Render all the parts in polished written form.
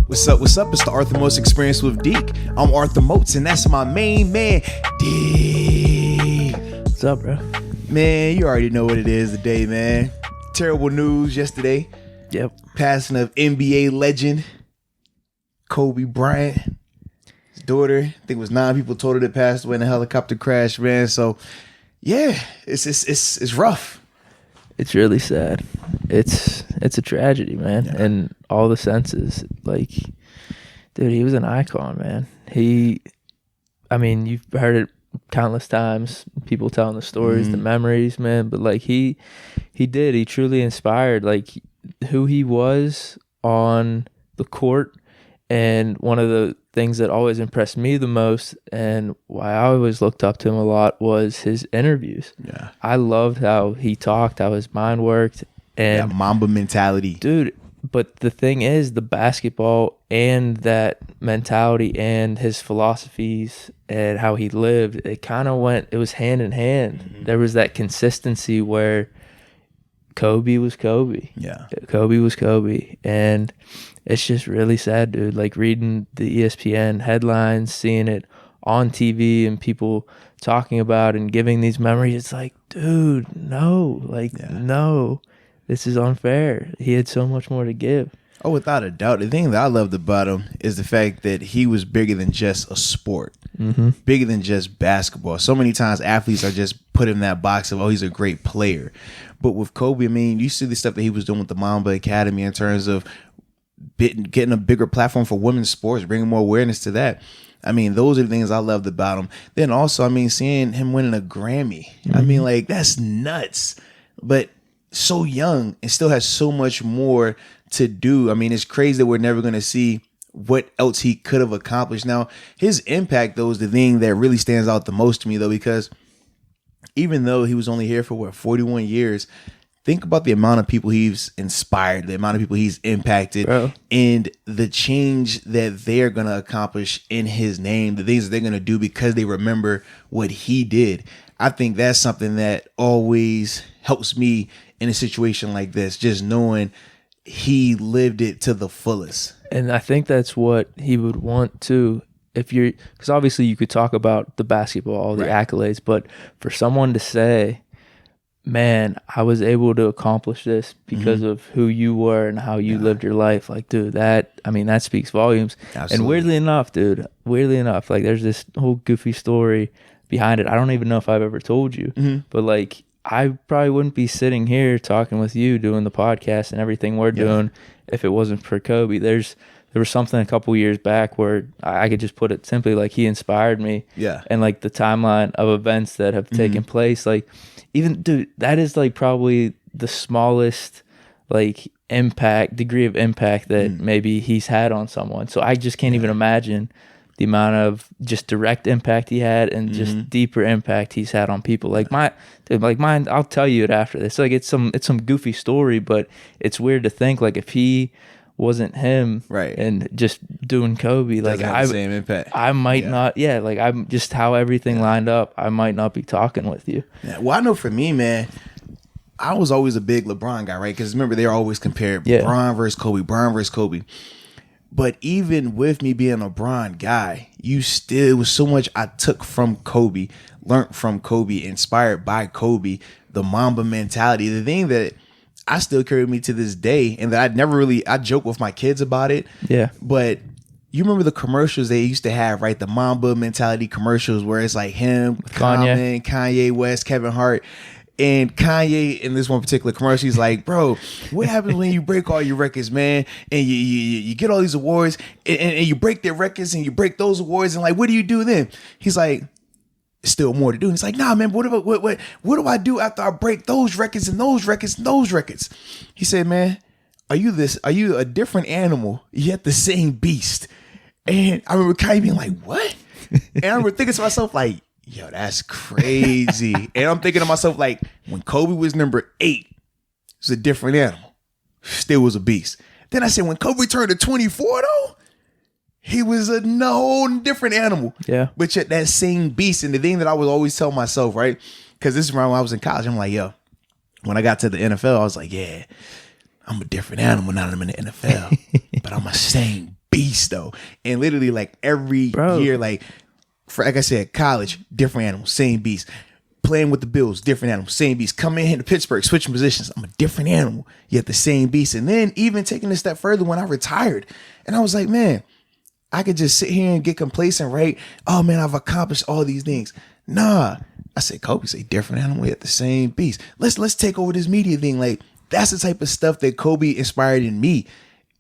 What's up? What's up? It's the Arthur Moats Experience with Deke. I'm Arthur Moats, and that's my main man, Deke. What's up, bro? Man, you already know what it is today, man. Terrible news yesterday. Yep. Passing of NBA legend Kobe Bryant. His daughter, I think it was 9 people told her that passed away in a helicopter crash, man. So, yeah, it's rough. It's really sad. It's a tragedy, man. Yeah. In all the senses. Like, dude, he was an icon, man. You've heard it countless times, people telling the stories, the memories, man. But like he truly inspired like who he was on the court. And one of the things that always impressed me the most and why I always looked up to him a lot was his interviews. Yeah. I loved how he talked, how his mind worked. And that Mamba mentality. Dude, but the thing is, the basketball and that mentality and his philosophies and how he lived, it was hand in hand. Mm-hmm. There was that consistency where Kobe was Kobe. Yeah. Kobe was Kobe. And it's just really sad, dude. Like reading the ESPN headlines, seeing it on TV and people talking about and giving these memories. It's like, dude, no. No. This is unfair. He had so much more to give. Oh, without a doubt. The thing that I loved about him is the fact that he was bigger than just a sport, bigger than just basketball. So many times athletes are just put in that box of, oh, he's a great player. But with Kobe, I mean, you see the stuff that he was doing with the Mamba Academy in terms of getting a bigger platform for women's sports, bringing more awareness to that. I mean, those are the things I loved about him. Then also, I mean, seeing him winning a Grammy. I mean, like, that's nuts. But so young and still has so much more to do. I mean, it's crazy that we're never going to see what else he could have accomplished. Now, his impact, though, is the thing that really stands out the most to me, though, because even though he was only here for 41 years, think about the amount of people he's inspired, the amount of people he's impacted, Bro. And the change that they're going to accomplish in his name, the things that they're going to do because they remember what he did. I think that's something that always helps me in a situation like this, just knowing he lived it to the fullest. And I think that's what he would want too. Because obviously you could talk about the basketball, all the accolades, but for someone to say, man, I was able to accomplish this because of who you were and how you lived your life. Like, dude, that speaks volumes. Absolutely. And weirdly enough, like there's this whole goofy story behind it. I don't even know if I've ever told you, but like, I probably wouldn't be sitting here talking with you, doing the podcast and everything we're doing if it wasn't for Kobe. There was something a couple years back where I could just put it simply like he inspired me. Yeah. And like the timeline of events that have taken place, like even, dude, that is like probably the smallest like degree of impact that maybe he's had on someone. So I just can't even imagine the amount of just direct impact he had and just deeper impact he's had on people. Like mine, I'll tell you it after this. Like it's some goofy story, but it's weird to think like if he wasn't him and just doing Kobe, like have the same impact. I might not, like I'm just how everything lined up, I might not be talking with you. Yeah, well, I know for me, man, I was always a big LeBron guy, right? Because remember, they're always compared Bron versus Kobe. But even with me being a LeBron guy, it was so much I took from Kobe, learned from Kobe, inspired by Kobe, the Mamba mentality, the thing that I still carry with me to this day, and that I joke with my kids about it. Yeah. But you remember the commercials they used to have, right? The Mamba mentality commercials where it's like him, Kanye West, Kevin Hart. And Kanye in this one particular commercial, he's like, bro, what happens when you break all your records, man? And you get all these awards and you break their records and you break those awards. And like, what do you do then? He's like, still more to do. And he's like, nah, man, what do I do after I break those records and those records and those records? He said, man, are you a different animal, yet the same beast? And I remember Kanye being like, what? And I remember thinking to myself, like, yo, that's crazy. And I'm thinking to myself, like, when Kobe was number 8, it was a different animal. Still was a beast. Then I said, when Kobe turned to 24, though, he was a whole different animal. Yeah. But yet that same beast. And the thing that I would always tell myself, right? Because this is around when I was in college. I'm like, yo, when I got to the NFL, I was like, yeah, I'm a different animal now that I'm in the NFL. But I'm a same beast. beast though. And literally like every year, like for like I said, college, different animal, same beast. Playing with the Bills, different animal, same beast. Coming in to Pittsburgh, switching positions, I'm a different animal, yet the same beast. And then even taking a step further when I retired, and I was like, man, I could just sit here and get complacent, right? Oh man, I've accomplished all these things. Nah, I said, Kobe's a different animal, yet the same beast. Let's take over this media thing. Like that's the type of stuff that Kobe inspired in me.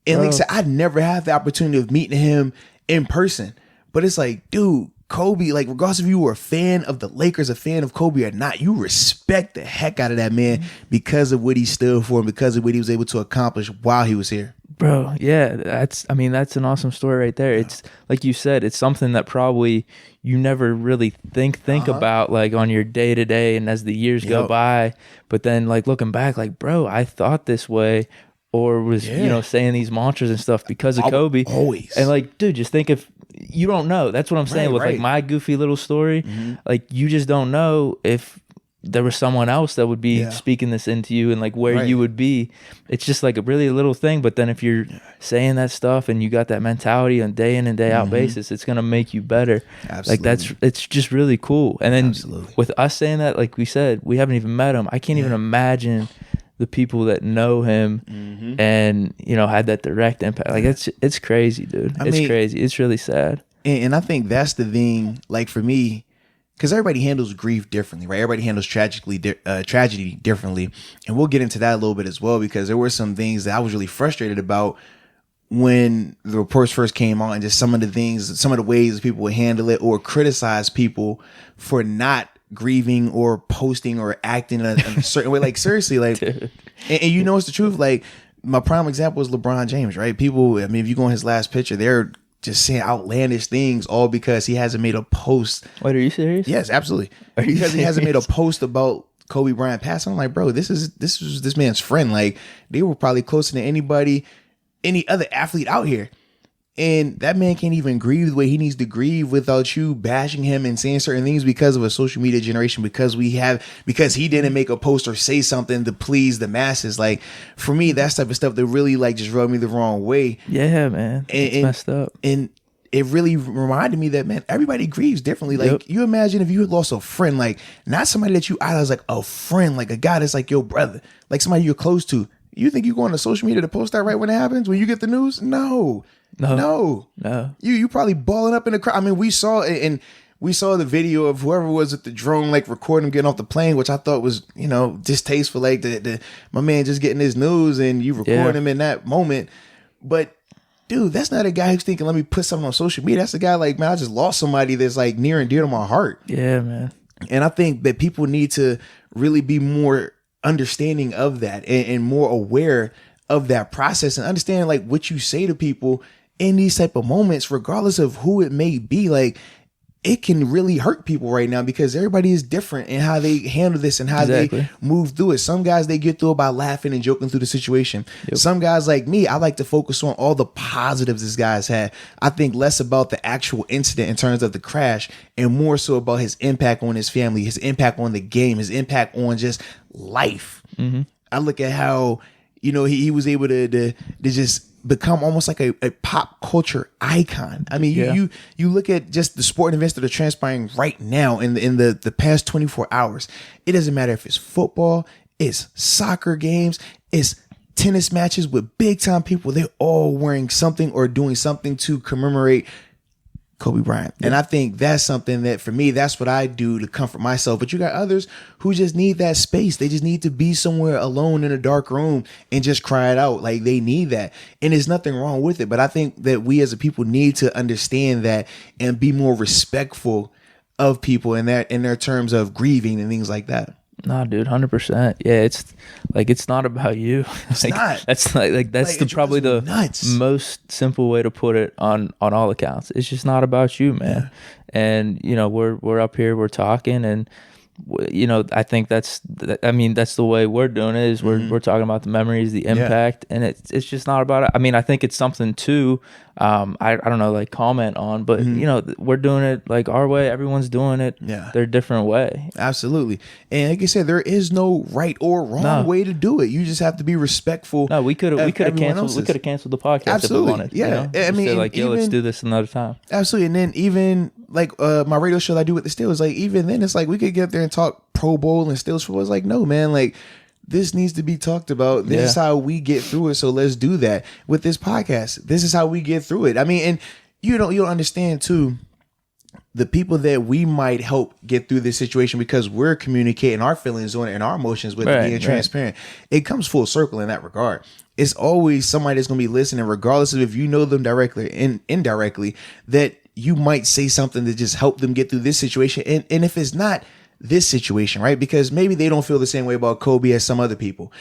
And like I said, I never had the opportunity of meeting him in person, but it's like, dude, Kobe, like regardless if you were a fan of the Lakers, a fan of Kobe or not, you respect the heck out of that man because of what he stood for and because of what he was able to accomplish while he was here. Bro, yeah, that's an awesome story right there. It's like you said, it's something that probably you never really think about like on your day to day and as the years go by. But then like looking back, like, bro, I thought this way or was, saying these mantras and stuff because of Kobe. Always. And like, dude, just think if you don't know. That's what I'm saying with like my goofy little story. Like you just don't know if there was someone else that would be speaking this into you and like where you would be. It's just like a really little thing. But then if you're saying that stuff and you got that mentality on day in and day out basis, it's going to make you better. Absolutely. Like it's just really cool. And then with us saying that, like we said, we haven't even met him. I can't even imagine the people that know him and, had that direct impact. Like it's crazy, dude. It's crazy. It's really sad. And I think that's the thing, like for me, because everybody handles grief differently, right? Everybody handles tragedy differently. And we'll get into that a little bit as well, because there were some things that I was really frustrated about when the reports first came out and just some of the ways that people would handle it or criticize people for not grieving or posting or acting in a certain way. Like seriously, like, and it's the truth. Like my prime example is LeBron James, right? People, if you go on his last picture, they're just saying outlandish things all because he hasn't made a post. Wait, are you serious? Yes, absolutely. Because he hasn't made a post about Kobe Bryant passing. I'm like, bro, this was this man's friend. Like they were probably closer than any other athlete out here. And that man can't even grieve the way he needs to grieve without you bashing him and saying certain things because of a social media generation, because he didn't make a post or say something to please the masses. Like for me, that's type of stuff that really like just rubbed me the wrong way. Yeah, man. It's messed up. And it really reminded me that, man, everybody grieves differently. Like you imagine if you had lost a friend, like not somebody that you idolize, like a friend, like a guy that's like your brother, like somebody you're close to. You think you go on to social media to post that right when it happens, when you get the news? No. You probably balling up in the crowd. I mean, we saw the video of whoever was at the drone, like recording him getting off the plane, which I thought was, distasteful. Like my man just getting his news and you record him in that moment. But dude, that's not a guy who's thinking, let me put something on social media. That's a guy like, man, I just lost somebody that's like near and dear to my heart. Yeah, man. And I think that people need to really be more understanding of that and more aware of that process and understand like what you say to people in these type of moments, regardless of who it may be. Like it can really hurt people right now because everybody is different in how they handle this and how they move through it. Some guys, they get through it by laughing and joking through the situation. Some guys like me, I like to focus on all the positives this guy's had. I think less about the actual incident in terms of the crash and more so about his impact on his family, his impact on the game, his impact on just life. I look at how, he was able to just become almost like a pop culture icon. I mean, you look at just the sporting events that are transpiring right now in the past 24 hours. It doesn't matter if it's football, it's soccer games, it's tennis matches with big time people. They're all wearing something or doing something to commemorate Kobe Bryant. And I think that's something that for me, that's what I do to comfort myself. But you got others who just need that space. They just need to be somewhere alone in a dark room and just cry it out. Like they need that. And there's nothing wrong with it. But I think that we as a people need to understand that and be more respectful of people in their terms of grieving and things like that. No, dude, 100%. Yeah, it's not about you. It's not. That's probably the most simple way to put it on all accounts. It's just not about you, man. Yeah. And we're up here, we're talking, and I think that's the way we're doing it, is we're talking about the memories, the impact, and it's just not about it. I mean, I think it's something too, I don't know, like comment on, but we're doing it like our way. Everyone's doing it their different way. Absolutely. And like I said, there is no right or wrong way to do it. You just have to be respectful. No, we could have canceled the podcast. Absolutely. If we wanted. Yeah. I mean, like, let's do this another time. Absolutely. And then even like my radio show that I do with the Steelers, like even then it's like we could get up there and talk Pro Bowl and Steelers football. It's like, no, man, like this needs to be talked about. This is how we get through it. So let's do that with this podcast. This is how we get through it. I mean, and you don't understand too, the people that we might help get through this situation because we're communicating our feelings on it and our emotions with being transparent. It comes full circle in that regard. It's always somebody that's going to be listening, regardless of if you know them directly and indirectly, that you might say something to just help them get through this situation. And if it's not this situation, right? Because maybe they don't feel the same way about Kobe as some other people.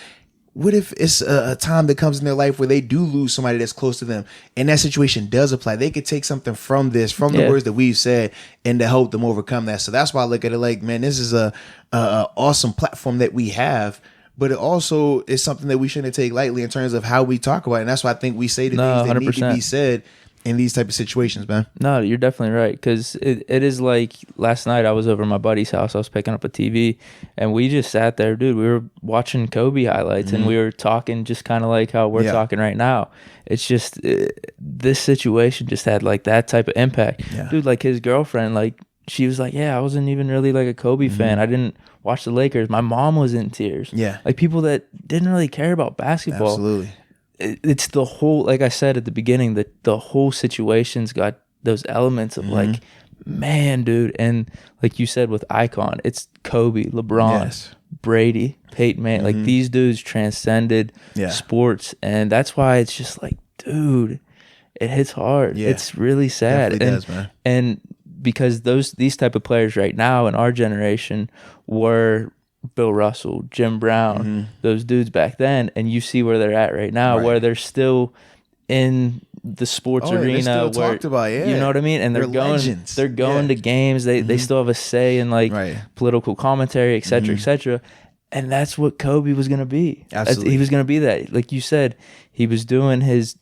What if it's a time that comes in their life where they do lose somebody that's close to them, and that situation does apply? They could take something from this, from the words that we've said, and to help them overcome that. So that's why I look at it like, man, this is a awesome platform that we have, but it also is something that we shouldn't take lightly in terms of how we talk about it. And that's why I think we say the things that 100%. Need to be said in these type of situations, man. No, you're definitely right, because it is like last night I was over at my buddy's house. I was picking up a TV, and we just sat there, dude. We were watching Kobe highlights, and we were talking just kind of like how we're talking right now. It's just this situation just had like that type of impact, dude. Like his girlfriend, like she was like, yeah, I wasn't even really like a Kobe fan. I didn't watch the Lakers. My mom was in tears. Yeah, like people that didn't really care about basketball. Absolutely. It's the whole, like I said at the beginning, that the whole situation's got those elements of like, man, dude. And like you said with Icon, it's Kobe, LeBron, Brady, Peyton Manning. Like these dudes transcended sports. And that's why it's just like, dude, it hits hard. It's really sad. Definitely does, man. And because these type of players right now in our generation were Bill Russell, Jim Brown, those dudes back then, and you see where they're at right now, where they're still in the sports arena, still talked about, you know what I mean, and they're going legends. They're going to games. They still have a say in like political commentary, etc., etc. And that's what Kobe was going to be. Absolutely. He was going to be that. Like you said, he was doing his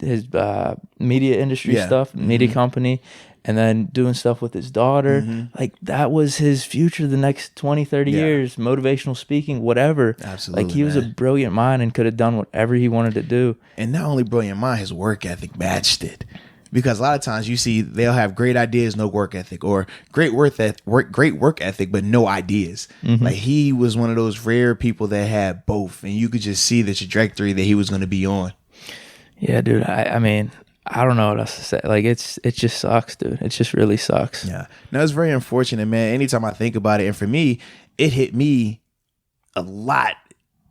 media industry stuff, media company, and then doing stuff with his daughter. Like that was his future the next 20, 30 years, motivational speaking, whatever. Absolutely. Like he was a brilliant mind and could have done whatever he wanted to do. And not only brilliant mind, his work ethic matched it. Because a lot of times you see they'll have great ideas, no work ethic, or great work ethic, but no ideas. Like he was one of those rare people that had both, and you could just see the trajectory that he was going to be on. Yeah, dude. I mean, I don't know what else to say. Like it just sucks, dude. It just really sucks. Yeah. No, it's very unfortunate, man. Anytime I think about it, and for me, it hit me a lot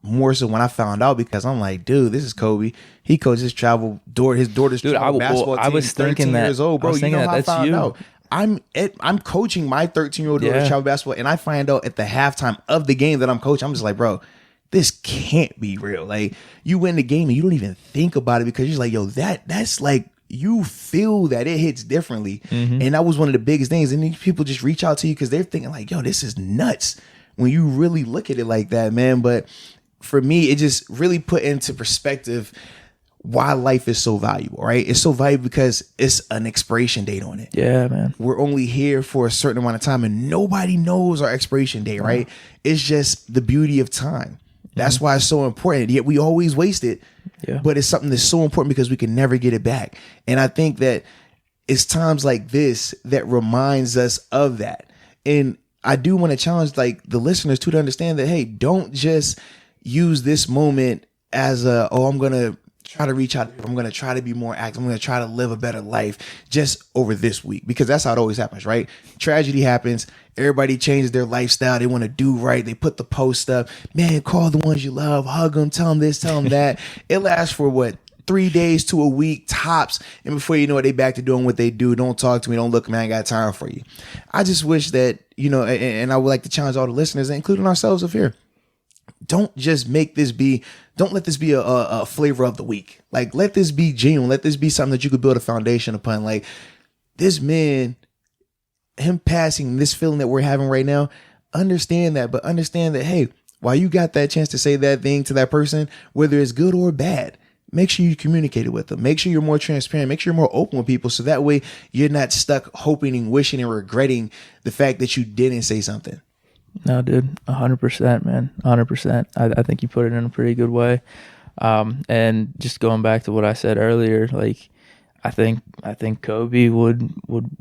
more so when I found out, because I'm like, dude, this is Kobe. He coaches his daughter's basketball team. I was thinking 13 that. years old, bro. You know how I found out? I'm coaching my 13-year-old daughter's travel basketball, and I find out at the halftime of the game that I'm coaching. I'm just like, bro, this can't be real. Like, you win the game and you don't even think about it, because you're like, yo, that's like, you feel that it hits differently. And that was one of the biggest things. And these people just reach out to you because they're thinking like, yo, this is nuts when you really look at it like that, man. But for me, it just really put into perspective why life is so valuable, right? It's so valuable because it's an expiration date on it. Yeah, man. We're only here for a certain amount of time, and nobody knows our expiration date, right? It's just the beauty of time. That's why it's so important. Yet we always waste it. Yeah. But it's something that's so important because we can never get it back. And I think that it's times like this that reminds us of that. And I do want to challenge like the listeners too, to understand that, hey, don't just use this moment as I'm going to try to reach out. I'm going to try to be more active. I'm going to try to live a better life just over this week, because that's how it always happens, right? Tragedy happens. Everybody changes their lifestyle. They want to do right. They put the post up. Man, call the ones you love. Hug them. Tell them this. Tell them that. It lasts for 3 days to a week tops. And before you know it, they back to doing what they do. Don't talk to me. Don't look at me. I ain't got time for you. I just wish that, and I would like to challenge all the listeners, including ourselves up here. Don't just don't let this be a flavor of the week. Like, let this be genuine. Let this be something that you could build a foundation upon. Like, this man, him passing, this feeling that we're having right now, understand that, but understand that, hey, while you got that chance to say that thing to that person, whether it's good or bad, make sure you communicate it with them. Make sure you're more transparent. Make sure you're more open with people. So that way you're not stuck hoping and wishing and regretting the fact that you didn't say something. No, dude, 100%, man. 100%. I think you put it in a pretty good way. And just going back to what I said earlier, like, I think Kobe would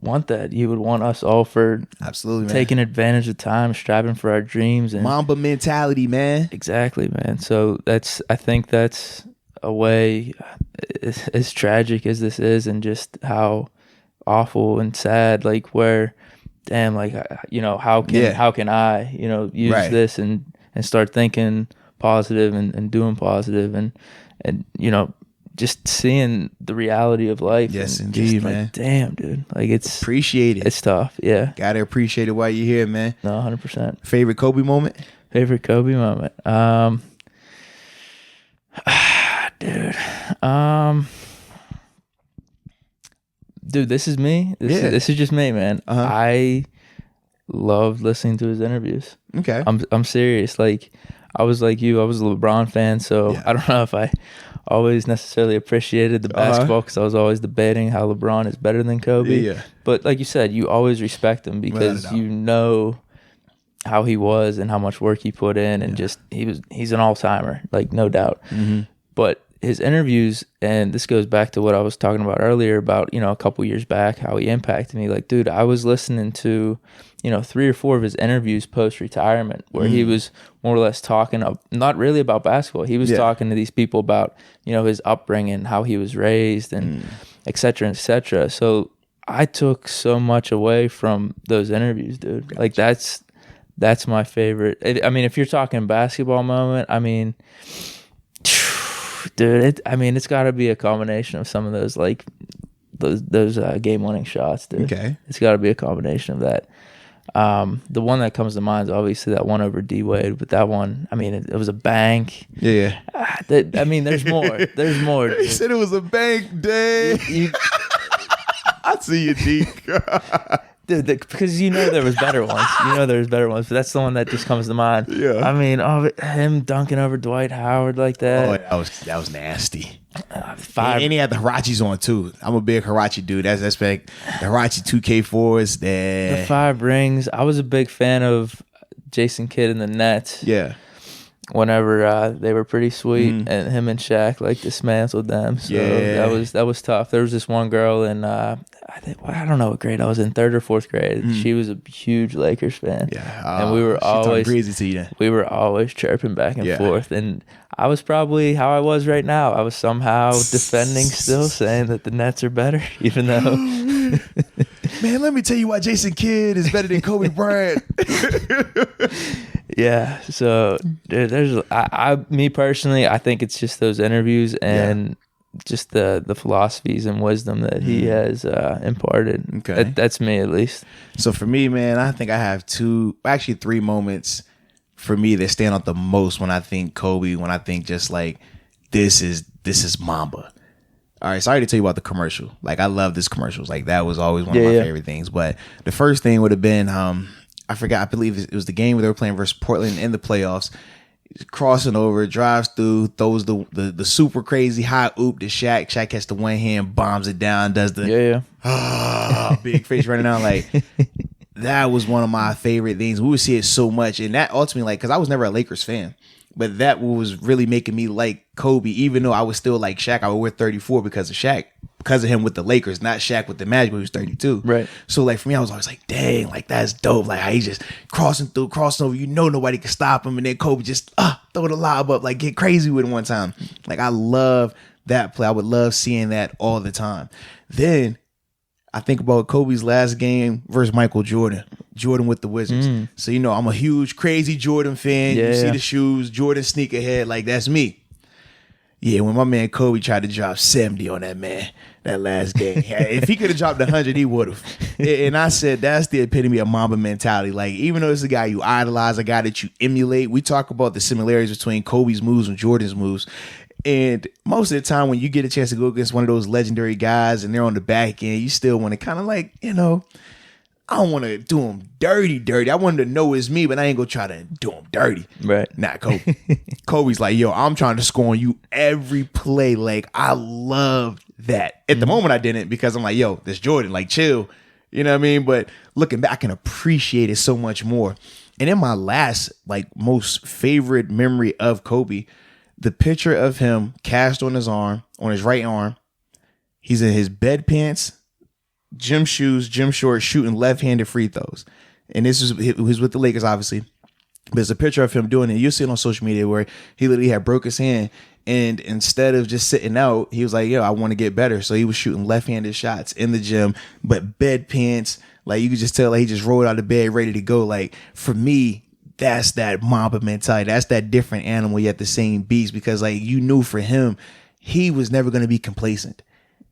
want that. He would want us all for absolutely, man, taking advantage of time, striving for our dreams, and Mamba mentality, man. Exactly, man. So I think that's a way, as tragic as this is, and just how awful and sad. Like, where, damn, like, how can I, use this and start thinking positive and doing positive and just seeing the reality of life. Yes, indeed, man. Like, damn, dude. Like, it's appreciate it. It's tough. Yeah. Gotta appreciate it while you're here, man. No, 100%. Favorite Kobe moment? Dude. Dude, this is me. This is just me, man. Uh-huh. I loved listening to his interviews. Okay. I'm serious. Like, I was like you. I was a LeBron fan, so I don't know if I always necessarily appreciated the basketball, because I was always debating how LeBron is better than Kobe. Yeah. But like you said, you always respect him because you know how he was and how much work he put in, and just he's an all-timer, like, no doubt. Mm-hmm. But his interviews, and this goes back to what I was talking about earlier about, a couple years back, how he impacted me. Like, dude, I was listening to 3 or 4 of his interviews post-retirement where he was more or less talking not really about basketball. He was talking to these people about, his upbringing, how he was raised, and et cetera, et cetera. So I took so much away from those interviews, dude. Gotcha. Like, that's my favorite. I mean, if you're talking basketball moment, I mean, dude, it's got to be a combination of some of those, like, those game-winning shots, dude. Okay. It's got to be a combination of that. The one that comes to mind is obviously that one over D Wade, but that one, I mean, it was a bank. Yeah. There's more. There's more. He said it was a bank day. I see you, Deke. Dude, because there was better ones. But that's the one that just comes to mind. Yeah. I mean, him dunking over Dwight Howard like that. Oh, that was nasty. And he had the Hirachis on too. I'm a big Hirachi dude. That's the Hirachi 2K4s. The 5 rings. I was a big fan of Jason Kidd and the Nets. Yeah. Whenever they were pretty sweet, and him and Shaq like dismantled them. So that was tough. There was this one girl in I don't know what grade I was in, 3rd or 4th grade. She was a huge Lakers fan. Yeah. And we were always chirping back and forth. And I was probably how I was right now. I was somehow defending still, saying that the Nets are better, even though man, let me tell you why Jason Kidd is better than Kobe Bryant. Yeah, so there's me personally, I think it's just those interviews and just the philosophies and wisdom that he has imparted. Okay, that's me at least. So for me, man, I think I have 3 moments for me that stand out the most when I think Kobe. When I think just like this is Mamba. All right, sorry to tell you about the commercial. Like, I love this commercials. Like, that was always one of my favorite things. But the first thing would have been I forgot. I believe it was the game where they were playing versus Portland in the playoffs. Crossing over, drives through, throws the super crazy high oop to Shaq. Shaq has the one hand, bombs it down, does the big face running down. Like, that was one of my favorite things. We would see it so much, and that ultimately, like, because I was never a Lakers fan, but that was really making me like Kobe. Even though I was still like Shaq, I would wear 34 because of Shaq. Because of him with the Lakers, not Shaq with the Magic, who was 32. Right. So, like, for me, I was always like, dang, like, that's dope. Like, how he just crossing over, nobody can stop him. And then Kobe just throw the lob up, like, get crazy with him one time. Like, I love that play. I would love seeing that all the time. Then I think about Kobe's last game versus Michael Jordan with the Wizards. So, I'm a huge, crazy Jordan fan. You see the shoes, Jordan sneakerhead, like, that's me. Yeah, when my man Kobe tried to drop 70 on that man, that last game. If he could have dropped 100, he would have. And I said, that's the epitome of Mamba mentality. Like, even though it's a guy you idolize, a guy that you emulate, we talk about the similarities between Kobe's moves and Jordan's moves. And most of the time when you get a chance to go against one of those legendary guys and they're on the back end, you still want to kind of like, I don't want to do him dirty. I want him to know it's me, but I ain't gonna try to do him dirty. Right. Nah, Kobe. Kobe's like, yo, I'm trying to score on you every play. Like, I love that. At the moment, I didn't, because I'm like, yo, this Jordan, like, chill. You know what I mean? But looking back, I can appreciate it so much more. And in my last, like, most favorite memory of Kobe, the picture of him cast on his arm, on his right arm. He's in his bed pants, gym shoes, gym shorts, shooting left-handed free throws. And it was with the Lakers, obviously. But there's a picture of him doing it. You'll see it on social media where he literally had broke his hand. And instead of just sitting out, he was like, yo, I want to get better. So he was shooting left-handed shots in the gym, but bed pants. Like, you could just tell, like, he just rolled out of bed ready to go. Like, for me, that's that Mamba mentality. That's that different animal yet the same beast, because, like, you knew for him, he was never going to be complacent.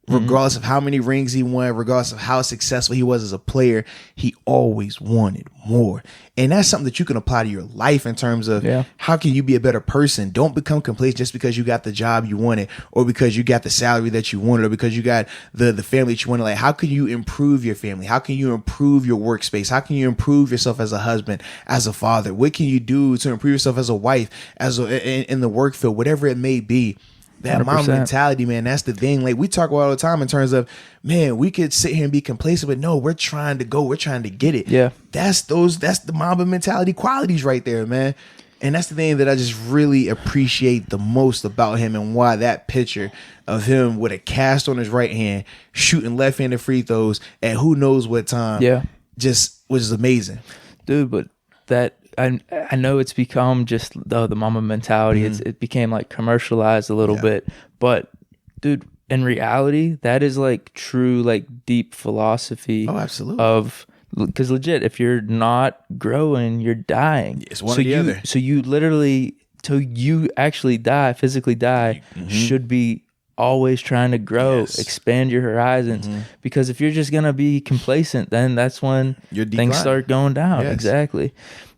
Regardless of how many rings he won, regardless of how successful he was as a player, he always wanted more. And that's something that you can apply to your life in terms of how can you be a better person? Don't become complacent just because you got the job you wanted, or because you got the salary that you wanted, or because you got the family that you wanted. Like, how can you improve your family? How can you improve your workspace? How can you improve yourself as a husband, as a father? What can you do to improve yourself as a wife, in the work field, whatever it may be? That mom mentality, man, that's the thing. Like, we talk about all the time in terms of, man, we could sit here and be complacent, but no, we're trying to go. We're trying to get it. Yeah. That's the Mamba mentality qualities right there, man. And that's the thing that I just really appreciate the most about him, and why that picture of him with a cast on his right hand, shooting left-handed free throws at who knows what time, just was amazing. Dude, but that... I know it's become just the Mamba mentality. It became like commercialized a little bit, but dude, in reality, that is like true, like deep philosophy. Oh, absolutely. Because legit, if you're not growing, you're dying. It's one or the other. So you literally, till you actually die, physically die, should be always trying to grow, expand your horizons. Because if you're just gonna be complacent, then that's when things start going down. Exactly.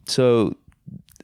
So,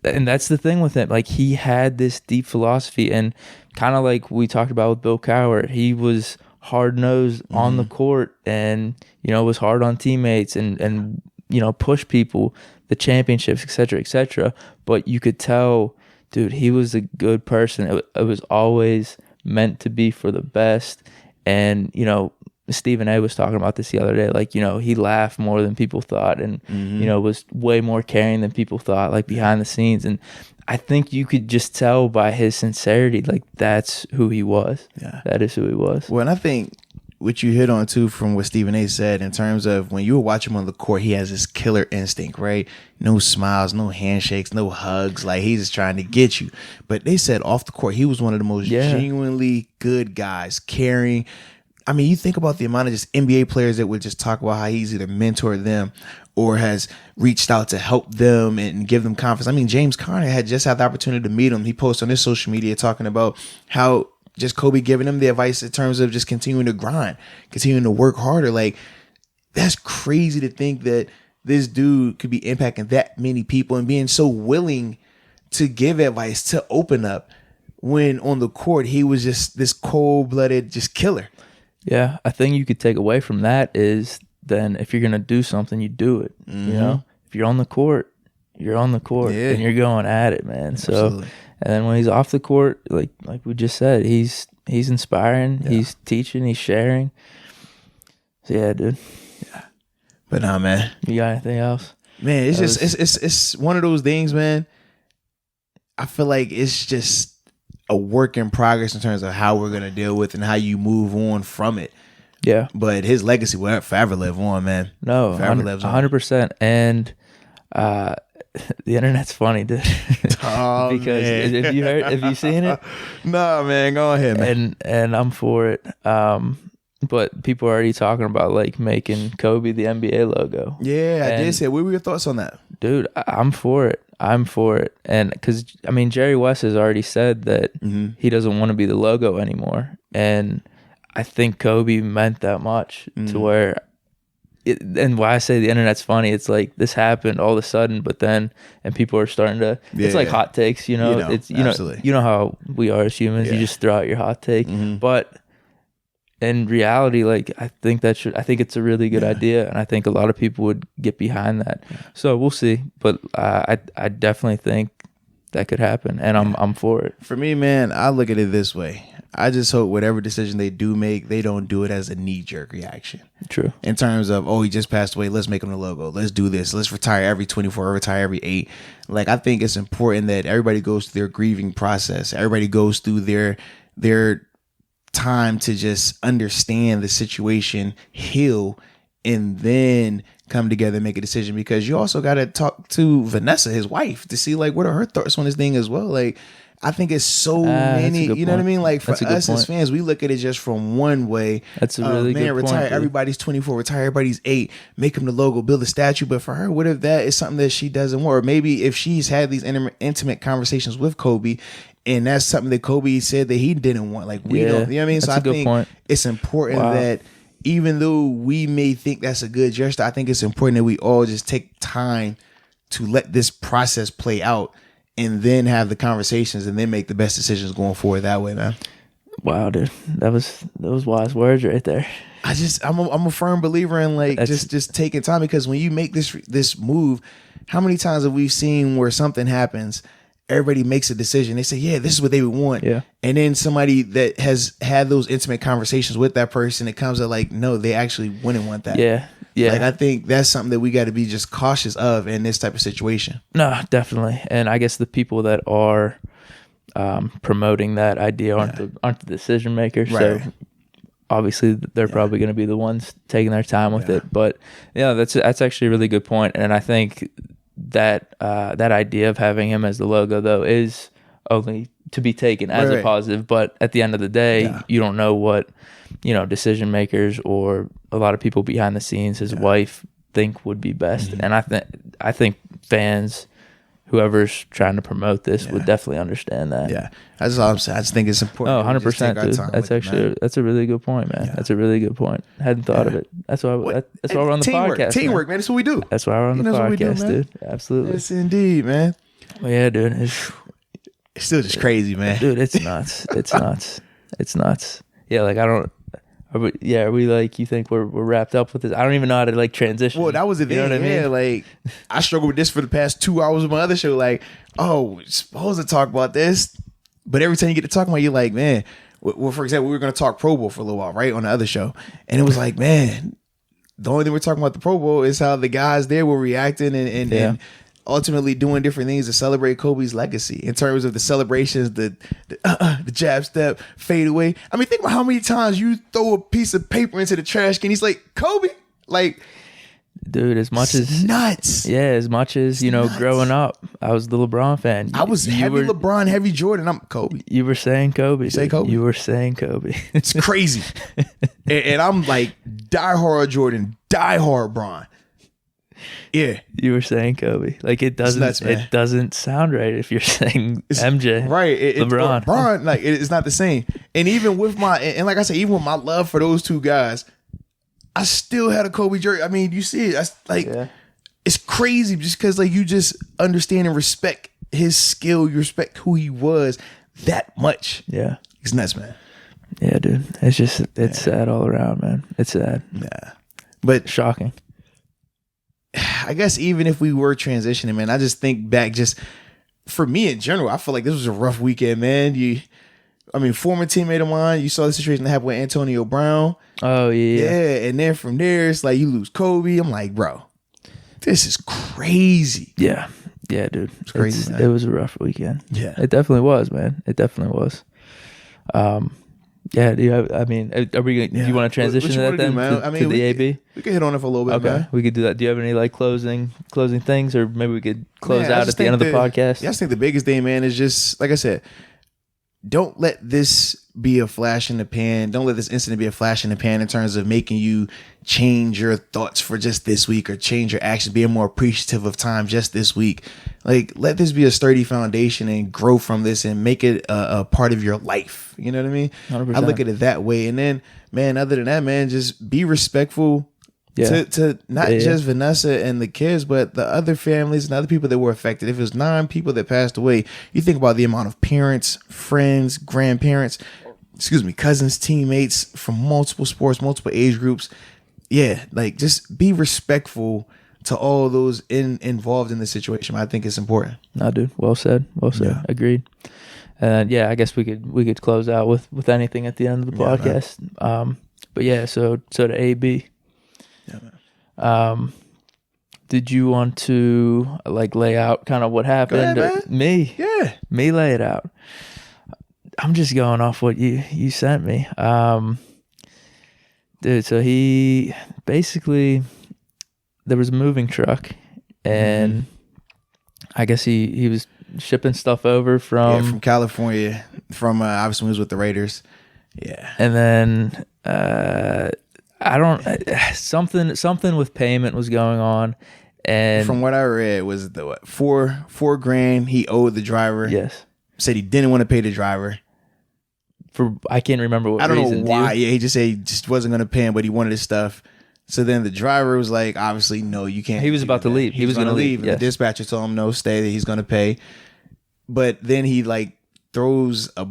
and that's the thing with him. Like, he had this deep philosophy, and kind of like we talked about with Bill Cowher, he was hard-nosed on the court, and, you know, was hard on teammates, and you know, push people, the championships, et cetera. But you could tell, dude, he was a good person. It was always meant to be for the best. And, you know, Stephen A was talking about this the other day. Like, you know, he laughed more than people thought, and, you know, was way more caring than people thought, like behind the scenes. And I think you could just tell by his sincerity, like, that's who he was. Yeah. That is who he was. Well, and I think what you hit on too from what Stephen A said, in terms of when you watch him on the court, he has this killer instinct, right? No smiles, no handshakes, no hugs. Like, he's just trying to get you. But they said off the court, he was one of the most genuinely good guys, caring. I mean, you think about the amount of just NBA players that would just talk about how he's either mentored them or has reached out to help them and give them confidence. I mean, James Conner had just had the opportunity to meet him. He posted on his social media talking about how just Kobe giving him the advice in terms of just continuing to grind, continuing to work harder. Like, that's crazy to think that this dude could be impacting that many people and being so willing to give advice, to open up, when on the court he was just this cold-blooded just killer. Yeah, a thing you could take away from that is, then if you're going to do something, you do it. You know, if you're on the court, you're on the court, and you're going at it, man. So, and then when he's off the court, like we just said, he's inspiring, he's teaching, he's sharing. So yeah, dude. Yeah. But nah, man. You got anything else? Man, it's it's one of those things, man. I feel like it's just a work in progress in terms of how we're going to deal with and how you move on from it. Yeah. But his legacy will forever live on, man. No, forever lives on. 100%. And the internet's funny, dude. Oh, because man. Have you seen it? No, man, go ahead, man. And I'm for it. But people are already talking about, like, making Kobe the NBA logo. Yeah, I did say. What were your thoughts on that? Dude, I'm for it. And because, I mean, Jerry West has already said that he doesn't want to be the logo anymore. And I think Kobe meant that much to where, and why I say the internet's funny, it's like this happened all of a sudden, but then, and people are starting to, it's like hot takes, you know, it's, you know how we are as humans, you just throw out your hot take. But in reality, like I think it's a really good idea, and I think a lot of people would get behind that. So we'll see, but I definitely think that could happen, and I'm for it. For me, man, I look at it this way. I just hope whatever decision they do make, they don't do it as a knee-jerk reaction. True. In terms of, oh, he just passed away, let's make him the logo. Let's do this. Let's retire every 24, retire every 8. Like, I think it's important that everybody goes through their grieving process. Everybody goes through their time to just understand the situation, heal, and then come together and make a decision. Because you also got to talk to Vanessa, his wife, to see, like, what are her thoughts on this thing as well. Like, I think it's so many, you know what I mean? Like, for us as fans, we look at it just from one way. That's a really good point. Retire, everybody's 24, retire, everybody's 8, make him the logo, build a statue. But for her, what if that is something that she doesn't want? Or maybe if she's had these intimate conversations with Kobe, and that's something that Kobe said that he didn't want. Like, we don't, you know what I mean? So I think it's important that even though we may think that's a good gesture, I think it's important that we all just take time to let this process play out, and then have the conversations, and then make the best decisions going forward that way, man. Wow, dude, that was wise words right there. I'm a firm believer in like just taking time, because when you make this move, how many times have we seen where something happens, everybody makes a decision, they say, yeah, this is what they would want, and then somebody that has had those intimate conversations with that person, it comes out like, no, they actually wouldn't want that. Yeah. Like, I think that's something that we got to be just cautious of in this type of situation. No, definitely. And I guess the people that are promoting that idea aren't the decision makers. Right. So obviously they're probably going to be the ones taking their time with it. But yeah, that's actually a really good point. And I think that that idea of having him as the logo, though, is only to be taken as a positive. But at the end of the day, you don't know what, decision makers or a lot of people behind the scenes, his wife, think would be best. And I think fans, whoever's trying to promote this, would definitely understand that. Yeah, that's all I'm saying. I just think it's important. 100%, dude. That's a really good point, man. That's a really good point. Hadn't thought of it. That's why we're on the podcast. Teamwork, man. That's what we do. That's why we're on the podcast, dude. Absolutely. Yes, indeed, man. Well, yeah, dude. It's still just crazy, man. Dude, it's nuts. It's nuts. It's nuts. Yeah, like are we like, you think we're wrapped up with this? I don't even know how to like transition. Well, that was the thing. You know what I mean? Like, I struggled with this for the past 2 hours of my other show. Like, we're supposed to talk about this, but every time you get to talking about it, you're like, man. Well, for example, we were going to talk Pro Bowl for a little while, right, on the other show, and it was like, man, the only thing we're talking about the Pro Bowl is how the guys there were reacting and ultimately doing different things to celebrate Kobe's legacy in terms of the celebrations, the jab step, fade away. I mean, think about how many times you throw a piece of paper into the trash can. He's like, Kobe, like, dude, as much as nuts. Yeah, as much as growing up, I was the LeBron fan. I was heavy LeBron, heavy Jordan. I'm Kobe. You were saying Kobe. You say Kobe. You were saying Kobe. It's crazy. and I'm like diehard Jordan, diehard Bron. Yeah, you were saying Kobe. Like, it doesn't. Nuts, it doesn't sound right if you're saying MJ. Right, LeBron. LeBron, like, it's not the same. And even with like I said, even with my love for those two guys, I still had a Kobe jersey. I mean, you see it. It's crazy just because like you just understand and respect his skill. You respect who he was that much. Yeah, it's nuts, man. Yeah, dude. It's sad all around, man. It's sad. Yeah, but shocking. I guess even if we were transitioning, man, I just think back, just for me in general, I feel like this was a rough weekend, man. Former teammate of mine, you saw the situation that happened with Antonio Brown. Oh, yeah. Yeah, and then from there, it's like you lose Kobe. I'm like, bro, this is crazy. Yeah. Yeah, dude. It's crazy, man. It was a rough weekend. Yeah. It definitely was, man. It definitely was. Yeah, do you have, are we do you want to transition to that then? To the AB? We could hit on it for a little bit, okay, man. We could do that. Do you have any like closing things, or maybe we could close out at the end of the podcast? Yeah, I just think the biggest thing, man, is just, like I said, don't let this be a flash in the pan. Don't let this incident be a flash in the pan in terms of making you change your thoughts for just this week or change your actions, being more appreciative of time just this week. Like, let this be a sturdy foundation and grow from this and make it a part of your life. You know what I mean? 100%. I look at it that way. And then, man, other than that, man, just be respectful to not just Vanessa and the kids, but the other families and other people that were affected. If it was 9 people that passed away, you think about the amount of parents, friends, grandparents, cousins, teammates from multiple sports, multiple age groups. Yeah, like just be respectful to all those involved in the situation. I think it's important. No, dude. Well said. Well said. Yeah. Agreed. I guess we could close out with anything at the end of the podcast. But yeah, so to AB. Yeah, man. Did you want to like lay out kind of what happened? Go ahead, me? Yeah. Me lay it out. I'm just going off what you sent me. Dude, so he basically, there was a moving truck and I guess he was shipping stuff over from California, from obviously when he was with the Raiders. Yeah. And then something with payment was going on, and from what I read was the $4,000 he owed the driver. Yes. Said he didn't want to pay the driver. I can't remember what reason. I don't know why. Yeah, he just said he just wasn't going to pay him, but he wanted his stuff. So then the driver was like, obviously, no, you can't. He was about to leave. He was going to leave. Yes. The dispatcher told him, no, stay, that he's going to pay. But then he like throws a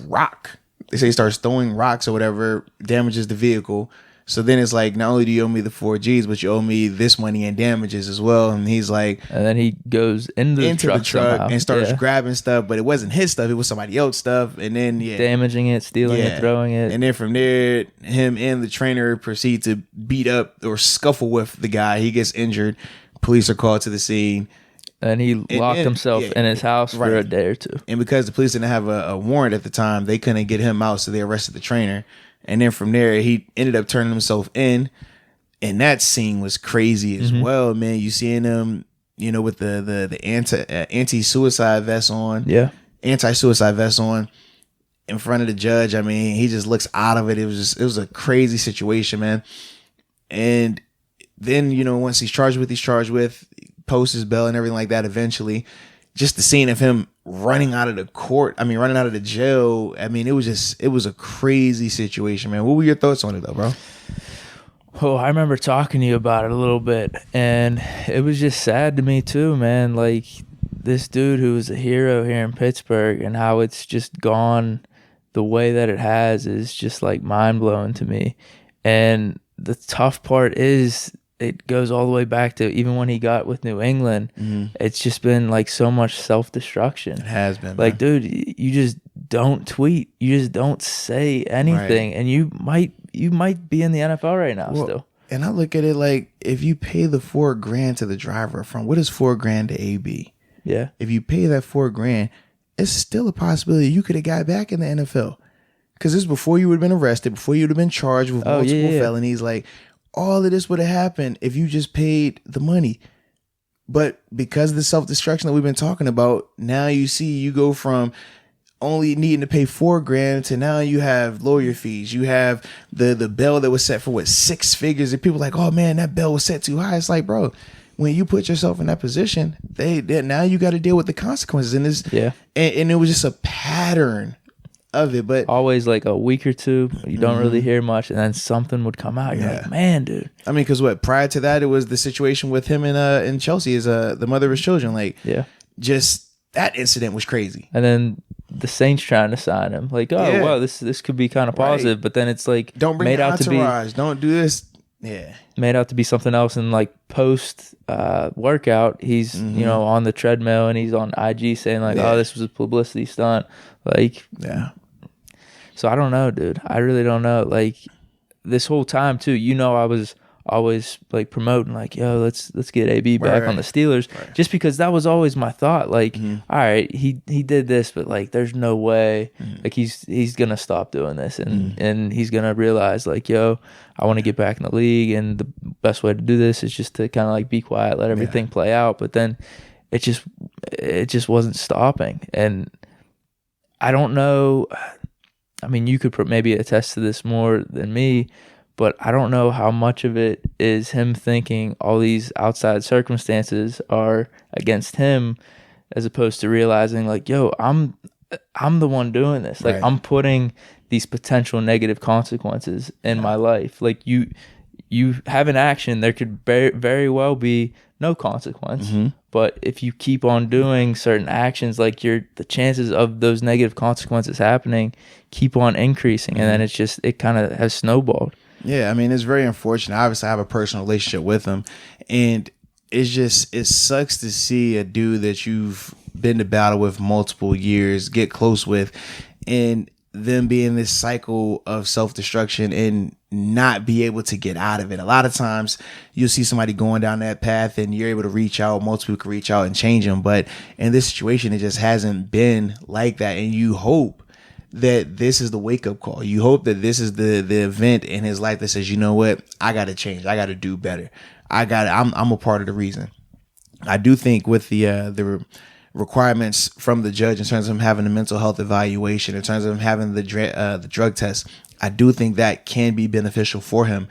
rock. They say he starts throwing rocks or whatever, damages the vehicle. So then it's like, not only do you owe me the $4,000, but you owe me this money and damages as well. And he's like, and then he goes into the truck somehow. And starts grabbing stuff, but it wasn't his stuff; it was somebody else's stuff. And then damaging it, stealing it, throwing it. And then from there, him and the trainer proceed to beat up or scuffle with the guy. He gets injured. Police are called to the scene. And he locked himself in his house for a day or two. And because the police didn't have a warrant at the time, they couldn't get him out, so they arrested the trainer. And then from there, he ended up turning himself in. And that scene was crazy as well, man. You seeing him, with the anti-suicide vest on. Yeah. Anti-suicide vest on in front of the judge. I mean, he just looks out of it. It was a crazy situation, man. And then, once he's charged with, posts his bail and everything like that eventually. Just the scene of him running out of the jail. I mean, it was a crazy situation, man. What were your thoughts on it though, bro? Oh, I remember talking to you about it a little bit, and it was just sad to me too, man. Like this dude who was a hero here in Pittsburgh, and how it's just gone the way that it has is just like mind blowing to me. And the tough part is, it goes all the way back to even when he got with New England. It's just been like so much self-destruction. It has been. Like, dude, you just don't tweet. You just don't say anything. Right. And you might be in the NFL right now still. And I look at it like, if you pay the $4,000 to the driver, from what is $4,000 to AB? Yeah. If you pay that $4,000, it's still a possibility you could have got back in the NFL. Because this is before you would have been arrested, before you would have been charged with multiple felonies. Like, all of this would have happened if you just paid the money. But because of the self-destruction that we've been talking about, now you go from only needing to pay $4,000 to now you have lawyer fees. You have the bail that was set for 6 figures. And people are like, oh man, that bail was set too high. It's like, bro, when you put yourself in that position, they now you got to deal with the consequences. And this, and it was just a pattern of it. But always like a week or two, you don't really hear much, and then something would come out. You're like, man, dude. I mean, because prior to that, it was the situation with him in Chelsea as the mother of his children. Like, just that incident was crazy. And then the Saints trying to sign him, like, oh wow, this could be kind of positive, but then it's like, don't bring the entourage, don't do this. Yeah, made out to be something else. And like post workout, he's on the treadmill and he's on IG saying like, oh, this was a publicity stunt. Like, so I don't know, dude. I really don't know. Like this whole time too, I was always like promoting like, yo, let's get AB back on the Steelers, just because that was always my thought. Like, all right, he did this, but like, there's no way like he's gonna stop doing this, and he's gonna realize like, yo, I want to get back in the league, and the best way to do this is just to kind of like be quiet, let everything play out. But then it just wasn't stopping, and I don't know. I mean, you could maybe attest to this more than me, but I don't know how much of it is him thinking all these outside circumstances are against him, as opposed to realizing like, yo, I'm the one doing this. Like, I'm putting these potential negative consequences in my life. Like you have an action, there could very well be no consequence, But if you keep on doing certain actions, like the chances of those negative consequences happening keep on increasing, and then it kind of has snowballed. Yeah, I mean, it's very unfortunate. Obviously, I have a personal relationship with him, and it sucks to see a dude that you've been to battle with multiple years get close with, and them be in this cycle of self-destruction and not be able to get out of it. A lot of times you'll see somebody going down that path and you're able to reach out, multiple people can reach out and change them. But in this situation, it just hasn't been like that. And you hope that this is the wake-up call. You hope that this is the event in his life that says, you know what, I got to change. I got to do better. I'm a part of the reason. I do think with the requirements from the judge in terms of him having a mental health evaluation, in terms of him having the drug test, I do think that can be beneficial for him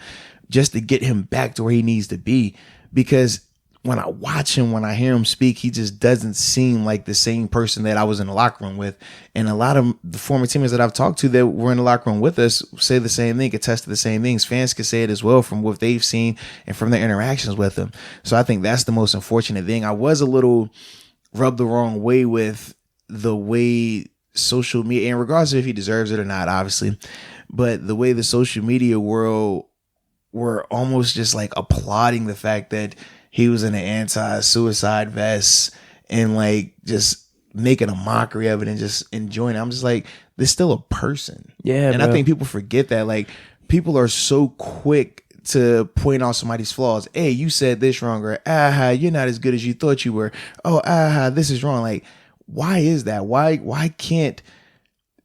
just to get him back to where he needs to be. Because when I watch him, when I hear him speak, he just doesn't seem like the same person that I was in the locker room with. And a lot of the former teammates that I've talked to that were in the locker room with us say the same thing, attest to the same things. Fans can say it as well from what they've seen and from their interactions with him. So I think that's the most unfortunate thing. I was a little rubbed the wrong way with the way social media, in regards to if he deserves it or not, obviously, but the way the social media world were almost just like applauding the fact that he was in an anti-suicide vest and like just making a mockery of it and just enjoying it. I'm just like, there's still a person. Yeah, and bro. I think people forget that. Like, people are so quick to point out somebody's flaws. Hey, you said this wrong, or you're not as good as you thought you were. Oh, this is wrong. Like, why is that? Why can't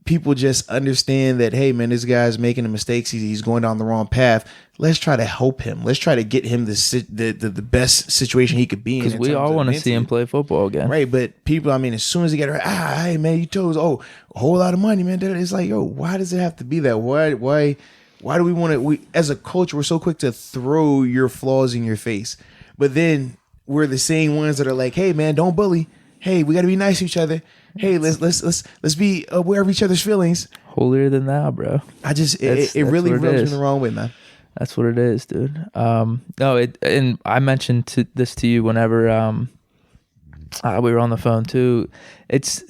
people just understand that, hey man, this guy's making a mistake. He's going down the wrong path. Let's try to help him. Let's try to get him the best situation he could be in. Because we all want to see him play football again. Right. But people, I mean, as soon as he get hurt, hey man, you chose, a whole lot of money, man. It's like, yo, why does it have to be that? Why do we want to, as a coach, we're so quick to throw your flaws in your face. But then we're the same ones that are like, hey man, don't bully. Hey, we got to be nice to each other. Hey, let's be aware of each other's feelings. Holier than thou, bro. It really rubs me the wrong way, man. That's what it is, dude. And I mentioned this to you whenever we were on the phone too. It's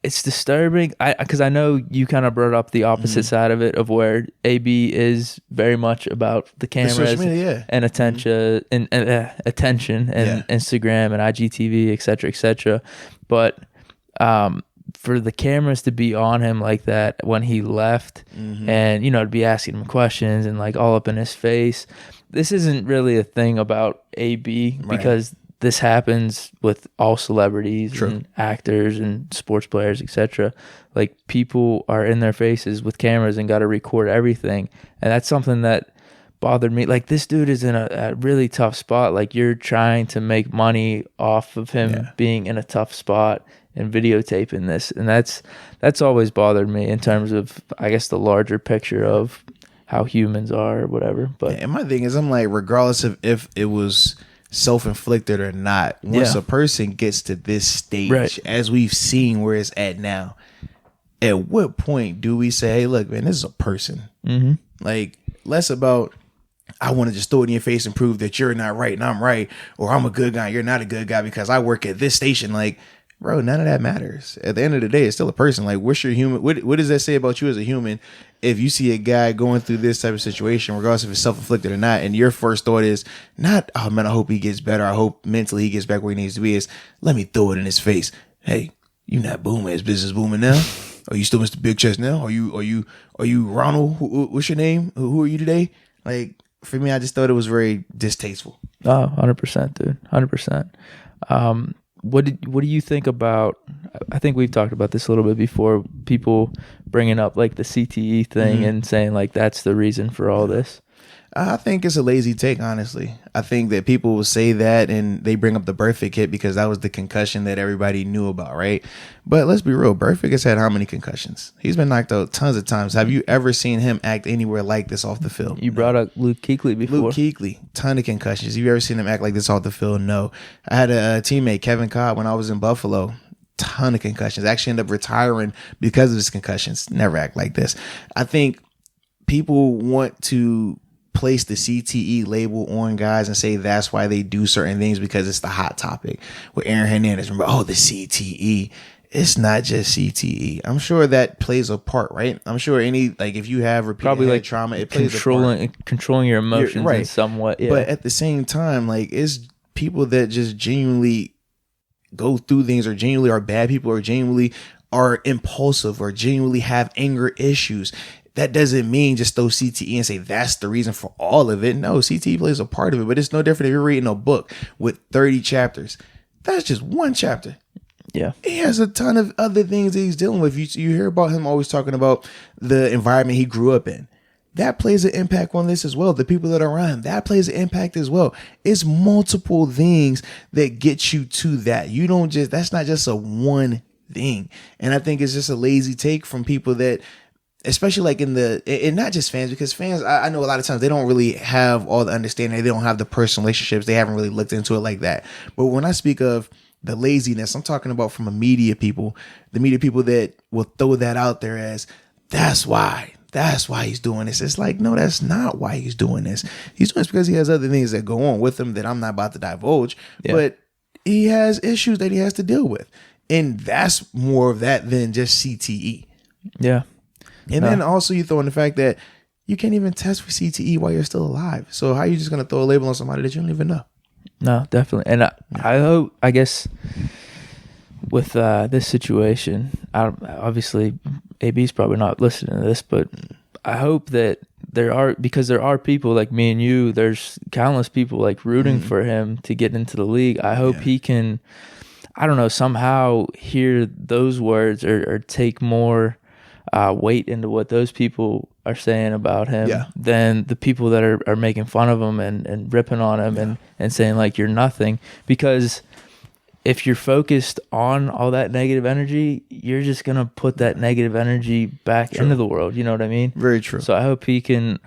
disturbing. Because I know you kind of brought up the opposite side of it, of where AB is very much about the cameras and attention and attention and Instagram and IGTV, et cetera, but for the cameras to be on him like that when he left, and to be asking him questions and like all up in his face, this isn't really a thing about AB, because this happens with all celebrities and actors and sports players, etc. Like, people are in their faces with cameras and got to record everything. And that's something that bothered me. Like, this dude is in a really tough spot. Like, you're trying to make money off of him being in a tough spot and videotaping this. And that's always bothered me in terms of, I guess, the larger picture of how humans are or whatever. But and my thing is, I'm like, regardless of if it was self-inflicted or not, once a person gets to this stage, as we've seen where it's at now, at what point do we say, hey, look, man, this is a person? Like, less about, I want to just throw it in your face and prove that you're not right and I'm right, or I'm a good guy, you're not a good guy because I work at this station. Like, bro, none of that matters. At the end of the day, it's still a person. Like, what's your human? What does that say about you as a human? If you see a guy going through this type of situation, regardless if it's self-inflicted or not, and your first thought is not, oh man, I hope he gets better, I hope mentally he gets back where he needs to be, is let me throw it in his face. Hey, you not booming. Is business booming now? Are you still Mr. Big Chest now? Are you Ronald? What's your name? Who are you today? Like, for me, I just thought it was very distasteful. Oh, 100%, dude. 100%. What do you think about, I think we've talked about this a little bit before, people bringing up like the CTE thing and saying like that's the reason for all this? I think it's a lazy take, honestly. I think that people will say that and they bring up the Burfict hit because that was the concussion that everybody knew about, right? But let's be real. Burfict has had how many concussions? He's been knocked out tons of times. Have you ever seen him act anywhere like this off the field? You brought up Luke Kuechly before. Luke Kuechly, ton of concussions. Have you ever seen him act like this off the field? No. I had a teammate, Kevin Cobb, when I was in Buffalo. Ton of concussions. Actually ended up retiring because of his concussions. Never act like this. I think people want to place the CTE label on guys and say that's why they do certain things because it's the hot topic. With Aaron Hernandez, remember, the CTE. It's not just CTE. I'm sure that plays a part, right? I'm sure if you have repeated head trauma, it plays a part. Controlling your emotions in somewhat. Yeah. But at the same time, it's people that just genuinely go through things, or genuinely are bad people, or genuinely are impulsive, or genuinely have anger issues. That doesn't mean just throw CTE and say that's the reason for all of it. No, CTE plays a part of it, but it's no different if you're reading a book with 30 chapters. That's just one chapter. Yeah. He has a ton of other things that he's dealing with. You hear about him always talking about the environment he grew up in. That plays an impact on this as well. The people that are around him, that plays an impact as well. It's multiple things that get you to that. That's not just a one thing. And I think it's just a lazy take from people that, especially and not just fans, because fans, I know a lot of times they don't really have all the understanding. They don't have the personal relationships. They haven't really looked into it like that. But when I speak of the laziness, I'm talking about from the media people that will throw that out there as that's why he's doing this. It's like, no, that's not why he's doing this. He's doing this because he has other things that go on with him that I'm not about to divulge, but he has issues that he has to deal with. And that's more of that than just CTE. Yeah. And then also you throw in the fact that you can't even test for CTE while you're still alive. So how are you just going to throw a label on somebody that you don't even know? No, definitely. And I hope, I guess, with this situation, obviously AB's probably not listening to this, but I hope that there are people like me and you, there's countless people rooting for him to get into the league. I hope he can, I don't know, somehow hear those words or take more weight into what those people are saying about him than the people that are making fun of him and ripping on him and saying you're nothing. Because if you're focused on all that negative energy, you're just going to put that negative energy back into the world. You know what I mean? Very true. So I hope he can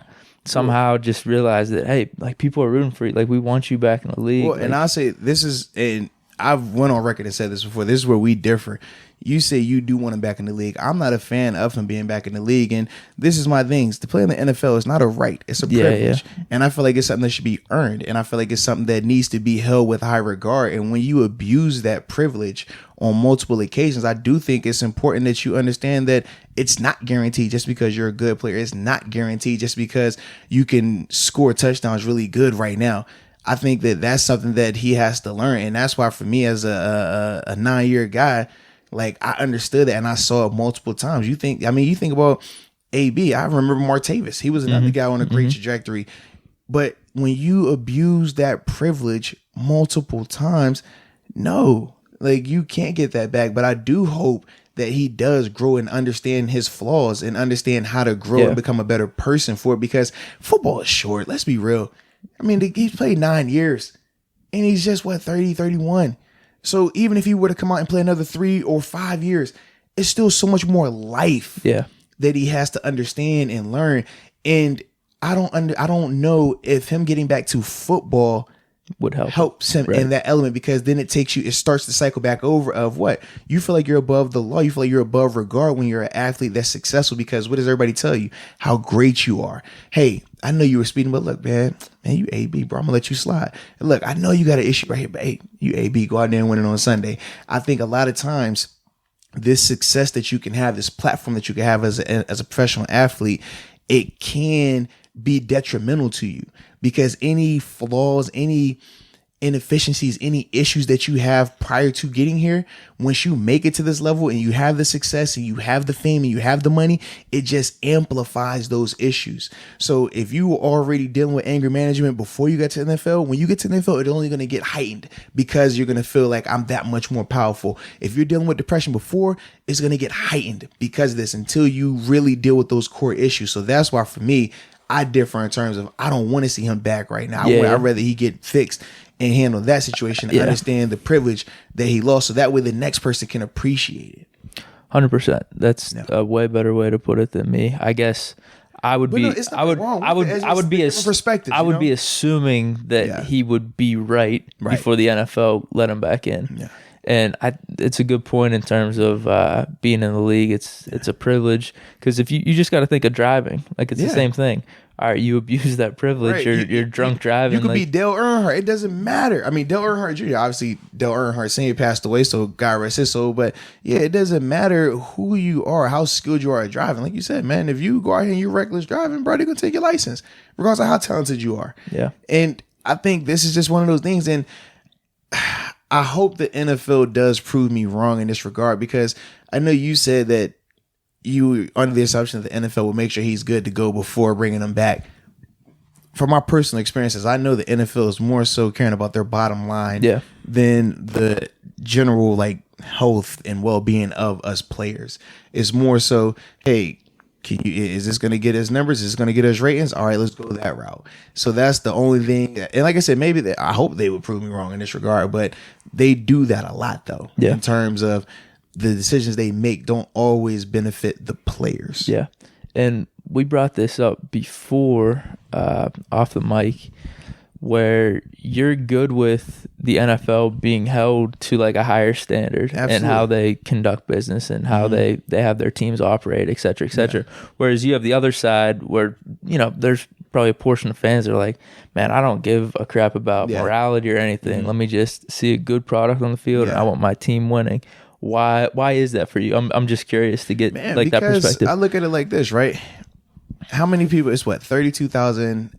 somehow just realize that, hey, people are rooting for you. We want you back in the league. Well, and I'll say this is, and I've went on record and said this before, this is where we differ. You say you do want him back in the league. I'm not a fan of him being back in the league. And this is my things. To play in the NFL is not a right. It's a privilege. Yeah. And I feel like it's something that should be earned. And I feel like it's something that needs to be held with high regard. And when you abuse that privilege on multiple occasions, I do think it's important that you understand that it's not guaranteed just because you're a good player. It's not guaranteed just because you can score touchdowns really good right now. I think that that's something that he has to learn. And that's why for me as a 9-year guy, I understood that and I saw it multiple times. You think about AB. I remember Martavis. He was another guy on a great trajectory. But when you abuse that privilege multiple times, no, you can't get that back. But I do hope that he does grow and understand his flaws and understand how to grow and become a better person for it, because football is short. Let's be real. I mean, he's played 9 years and he's just 30, 31. So even if he were to come out and play another 3 or 5 years, it's still so much more life that he has to understand and learn. And I don't know if him getting back to football would helps him in that element, because then it starts to cycle back over of what you feel like you're above the law. You feel like you're above regard when you're an athlete that's successful, because what does everybody tell you? How great you are. Hey, I know you were speeding, but look, man, you AB, bro. I'm gonna let you slide. And look, I know you got an issue right here, but hey, you AB, go out there and win it on Sunday. I think a lot of times this success that you can have, this platform that you can have as a professional athlete, it can be detrimental to you, because any flaws, any inefficiencies, any issues that you have prior to getting here, once you make it to this level and you have the success and you have the fame and you have the money, it just amplifies those issues. So if you were already dealing with anger management before you got to the NFL, when you get to the NFL, it's only going to get heightened, because you're going to feel like I'm that much more powerful. If you're dealing with depression before, it's going to get heightened because of this, until you really deal with those core issues. So that's why for me, I differ in terms of I don't want to see him back right now. I'd rather he get fixed and handle that situation and understand the privilege that he lost, so that way the next person can appreciate it. 100%. That's a way better way to put it than me. I guess I would be. I would be assuming that he would be right before the NFL let him back in. Yeah. And it's a good point in terms of being in the league. It's a privilege, because if you just got to think of driving, like it's the same thing. All right, you abuse that privilege. Right. You're drunk driving. You could be Dale Earnhardt. It doesn't matter. I mean, Dale Earnhardt Jr. Obviously, Dale Earnhardt Sr. passed away, so God rest his soul. But yeah, it doesn't matter who you are, how skilled you are at driving. Like you said, man, if you go out here and you're reckless driving, bro, they're gonna take your license, regardless of how talented you are. Yeah. And I think this is just one of those things, and I hope the NFL does prove me wrong in this regard, because I know you said that you were under the assumption that the NFL will make sure he's good to go before bringing him back. From my personal experiences, I know the NFL is more so caring about their bottom line than the general like health and well-being of us players. It's more so, hey, is this going to get us numbers? Is this going to get us ratings? All right, let's go that route. So that's the only thing. And like I said, I hope they would prove me wrong in this regard, but they do that a lot though, in terms of the decisions they make don't always benefit the players. Yeah. And we brought this up before off the mic, where you're good with the NFL being held to like a higher standard and how they conduct business and how they have their teams operate, et cetera, et cetera. Yeah. Whereas you have the other side where, there's probably a portion of fans that are like, man, I don't give a crap about morality or anything. Let me just see a good product on the field and I want my team winning. Why is that for you? I'm just curious to get that perspective. I look at it like this, right? How many people? It's 32,000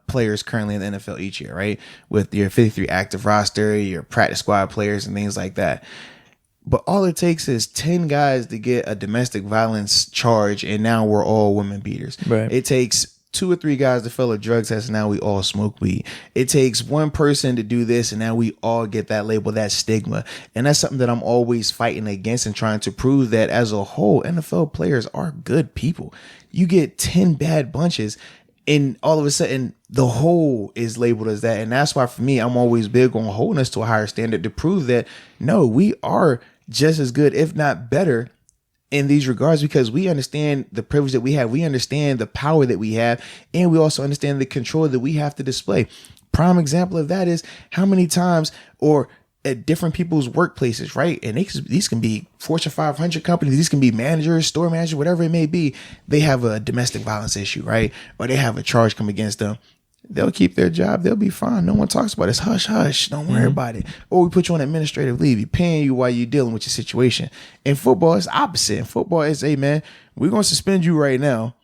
players currently in the NFL each year, right? With your 53 active roster, your practice squad players, and things like that. But all it takes is 10 guys to get a domestic violence charge, and now we're all women beaters. Right. It takes 2 or 3 guys to fail a drug test, and now we all smoke weed. It takes one person to do this, and now we all get that label, that stigma. And that's something that I'm always fighting against and trying to prove that as a whole, NFL players are good people. You get 10 bad bunches, and all of a sudden, the whole is labeled as that. And that's why, for me, I'm always big on holding us to a higher standard to prove that, no, we are just as good, if not better, in these regards, because we understand the privilege that we have. We understand the power that we have, and we also understand the control that we have to display. Prime example of that is how many times, or at different people's workplaces, right? And these can be Fortune 500 companies. These can be managers, store managers, whatever it may be. They have a domestic violence issue, right? Or they have a charge come against them. They'll keep their job. They'll be fine. No one talks about it. It's hush, hush. Don't worry about it. Or we put you on administrative leave. We're paying you while you're dealing with your situation. In football, it's opposite. In football, it's, hey, man, we're going to suspend you right now.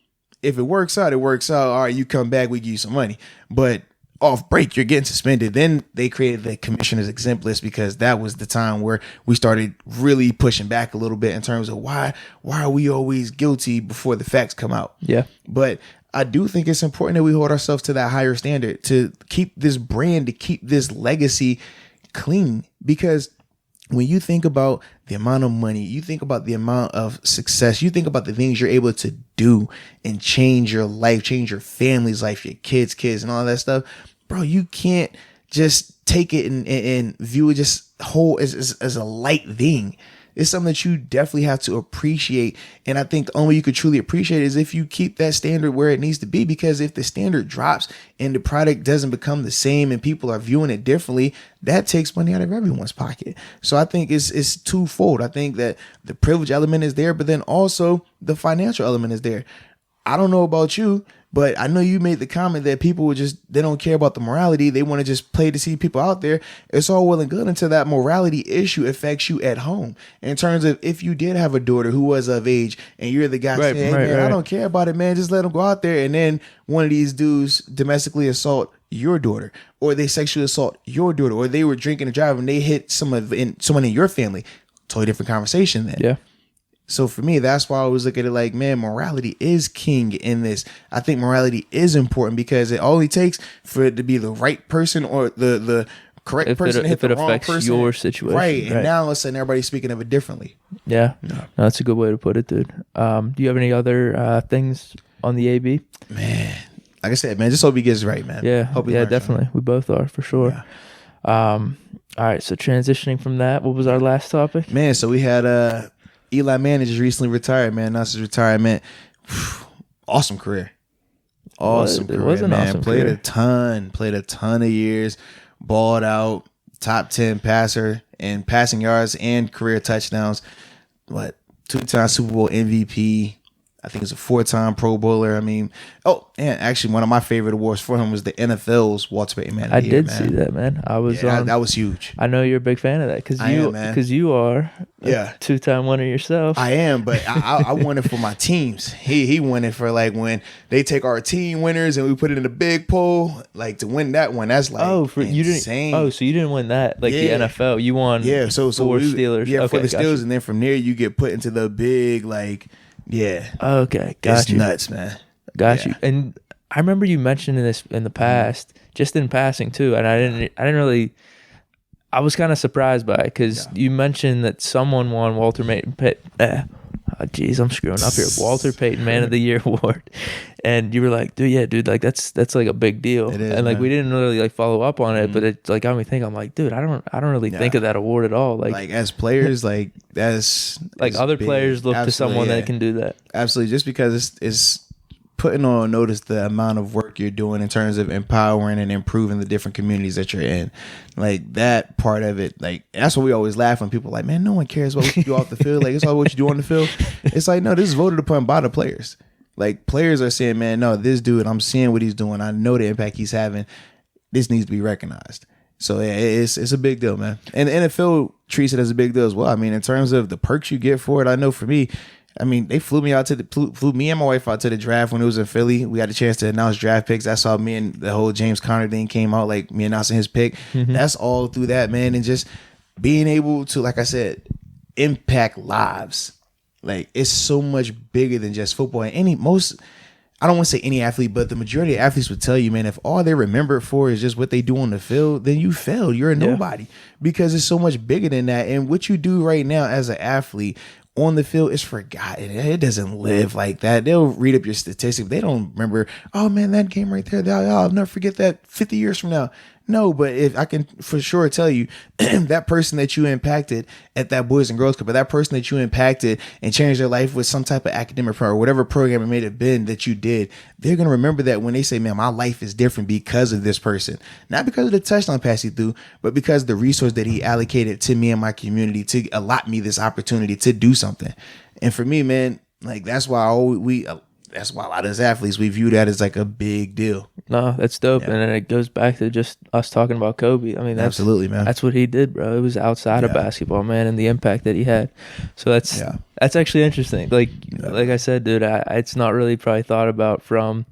If it works out, it works out. All right, you come back, we give you some money. But off break, you're getting suspended. Then they created the commissioner's exempt list, because that was the time where we started really pushing back a little bit in terms of why are we always guilty before the facts come out? Yeah. But I do think it's important that we hold ourselves to that higher standard, to keep this brand, to keep this legacy clean. Because when you think about the amount of money, you think about the amount of success, you think about the things you're able to do and change your life, change your family's life, your kids, and all that stuff, bro, you can't just take it and view it just whole as a light thing. It's something that you definitely have to appreciate. And I think the only way you could truly appreciate it is if you keep that standard where it needs to be. Because if the standard drops and the product doesn't become the same and people are viewing it differently, that takes money out of everyone's pocket. So I think it's twofold. I think that the privilege element is there, but then also the financial element is there. I don't know about you, but I know you made the comment that people they don't care about the morality. They want to just play to see people out there. It's all well and good until that morality issue affects you at home. In terms of if you did have a daughter who was of age and you're the guy saying, hey, man, I don't care about it, man. Just let them go out there. And then one of these dudes domestically assault your daughter, or they sexually assault your daughter, or they were drinking and driving and they hit someone in your family. Totally different conversation then. Yeah. So for me, that's why I always look at it like, man, morality is king in this. I think morality is important because it only takes for it to be the right person or the correct person to hit the wrong person. If it affects your situation. Right. And now all of a sudden everybody's speaking of it differently. Yeah. No, that's a good way to put it, dude. Do you have any other things on the AB? Man, like I said, man, just hope he gets right, man. Yeah. Yeah, definitely. We both are, for sure. Yeah. All right. So transitioning from that, what was our last topic? Man, so we had Eli Manning just recently retired, man. Announced his retirement. Awesome career. Awesome career, man. Awesome played a ton of years, balled out, top 10 passer in passing yards and career touchdowns. What, 2-time Super Bowl MVP. I think he's a 4-time Pro Bowler. I mean, and actually one of my favorite awards for him was the NFL's Walter Payton Man of the Year, man. I did see that, man. I was that was huge. I know you're a big fan of that because you are a 2-time winner yourself. I am, but I won it for my teams. He won it for like when they take our team winners and we put it in a big poll, like to win that one. That's like insane. So you didn't win that like the NFL. You won so for Steelers. Yeah, for the Steelers, and then from there you get put into the big like. Yeah. Okay. Got you. Nuts, man. Got you. And I remember you mentioning this in the past, just in passing too. And I didn't really. I was kind of surprised by it because you mentioned that someone won Walter Payton. I'm screwing up here. Walter Payton Man of the Year award, and you were like, dude, like that's like a big deal. It is, and like man. we didn't really like follow up on it, but it like got me thinking. I'm like, dude, I don't really think of that award at all. Like as players, like that's like other big. Players look to someone that can do that. Absolutely, just because it's putting on notice the amount of work you're doing in terms of empowering and improving the different communities that you're in. Like that part of it, like that's what we always laugh when people are like, man, no one cares about what you do off the field. Like it's all what you do on the field. It's like, no, this is voted upon by the players. Like players are saying, man, no, this dude, I'm seeing what he's doing. I know the impact he's having. This needs to be recognized. So yeah, it's a big deal, man. And the NFL treats it as a big deal as well. I mean, in terms of the perks you get for it, I know for me, I mean, they flew me and my wife out to the draft when it was in Philly. We got a chance to announce draft picks. That's how me and the whole James Conner thing came out, like me announcing his pick. Mm-hmm. That's all through that, man. And just being able to, like I said, impact lives. Like it's so much bigger than just football. And I don't want to say any athlete, but the majority of athletes would tell you, man, if all they remember it for is just what they do on the field, then you failed. You're a nobody because it's so much bigger than that. And what you do right now as an athlete on the field is forgotten. It doesn't live like that. They'll read up your statistics. They don't remember, oh man, that game right there, I'll never forget that 50 years from now. No, but if I can for sure tell you that person that you impacted at that Boys and Girls Club, or that person that you impacted and changed their life with some type of academic program or whatever program it may have been that you did, they're going to remember that when they say, man, my life is different because of this person. Not because of the touchdown pass he threw, but because of the resource that he allocated to me and my community to allot me this opportunity to do something. And for me, man, like that's why that's why a lot of us athletes, we view that as like a big deal. No, that's dope. And then it goes back to just us talking about Kobe. I mean, absolutely, man. That's what he did, bro. It was outside of basketball, man, and the impact that he had. So that's actually interesting. Like I said, dude, it's not really probably thought about from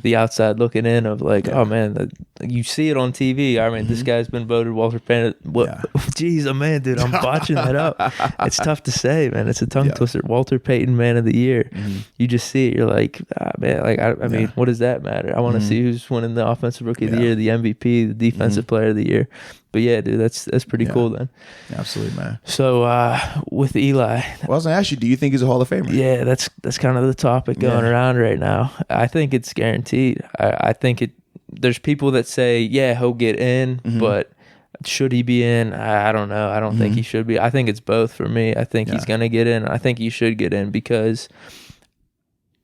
the outside looking in of like, oh man, you see it on TV. I mean, this guy's been voted Walter Payton. Geez, oh man, dude, I'm botching that up. It's tough to say, man. It's a tongue twister. Walter Payton Man of the Year. You just see it. You're like, man, like I mean, what does that matter? I want to see who's winning the Offensive Rookie of the Year, the MVP, the Defensive Player of the Year. But yeah, dude, that's pretty cool then. Absolutely, man. So with Eli, well, I was gonna ask you, do you think he's a Hall of Famer? Yeah, that's kind of the topic going around right now. I think it's guaranteed. I think there's people that say, yeah, he'll get in, but should he be in? I don't know. I don't think he should be. I think it's both for me. I think he's gonna get in. I think he should get in because,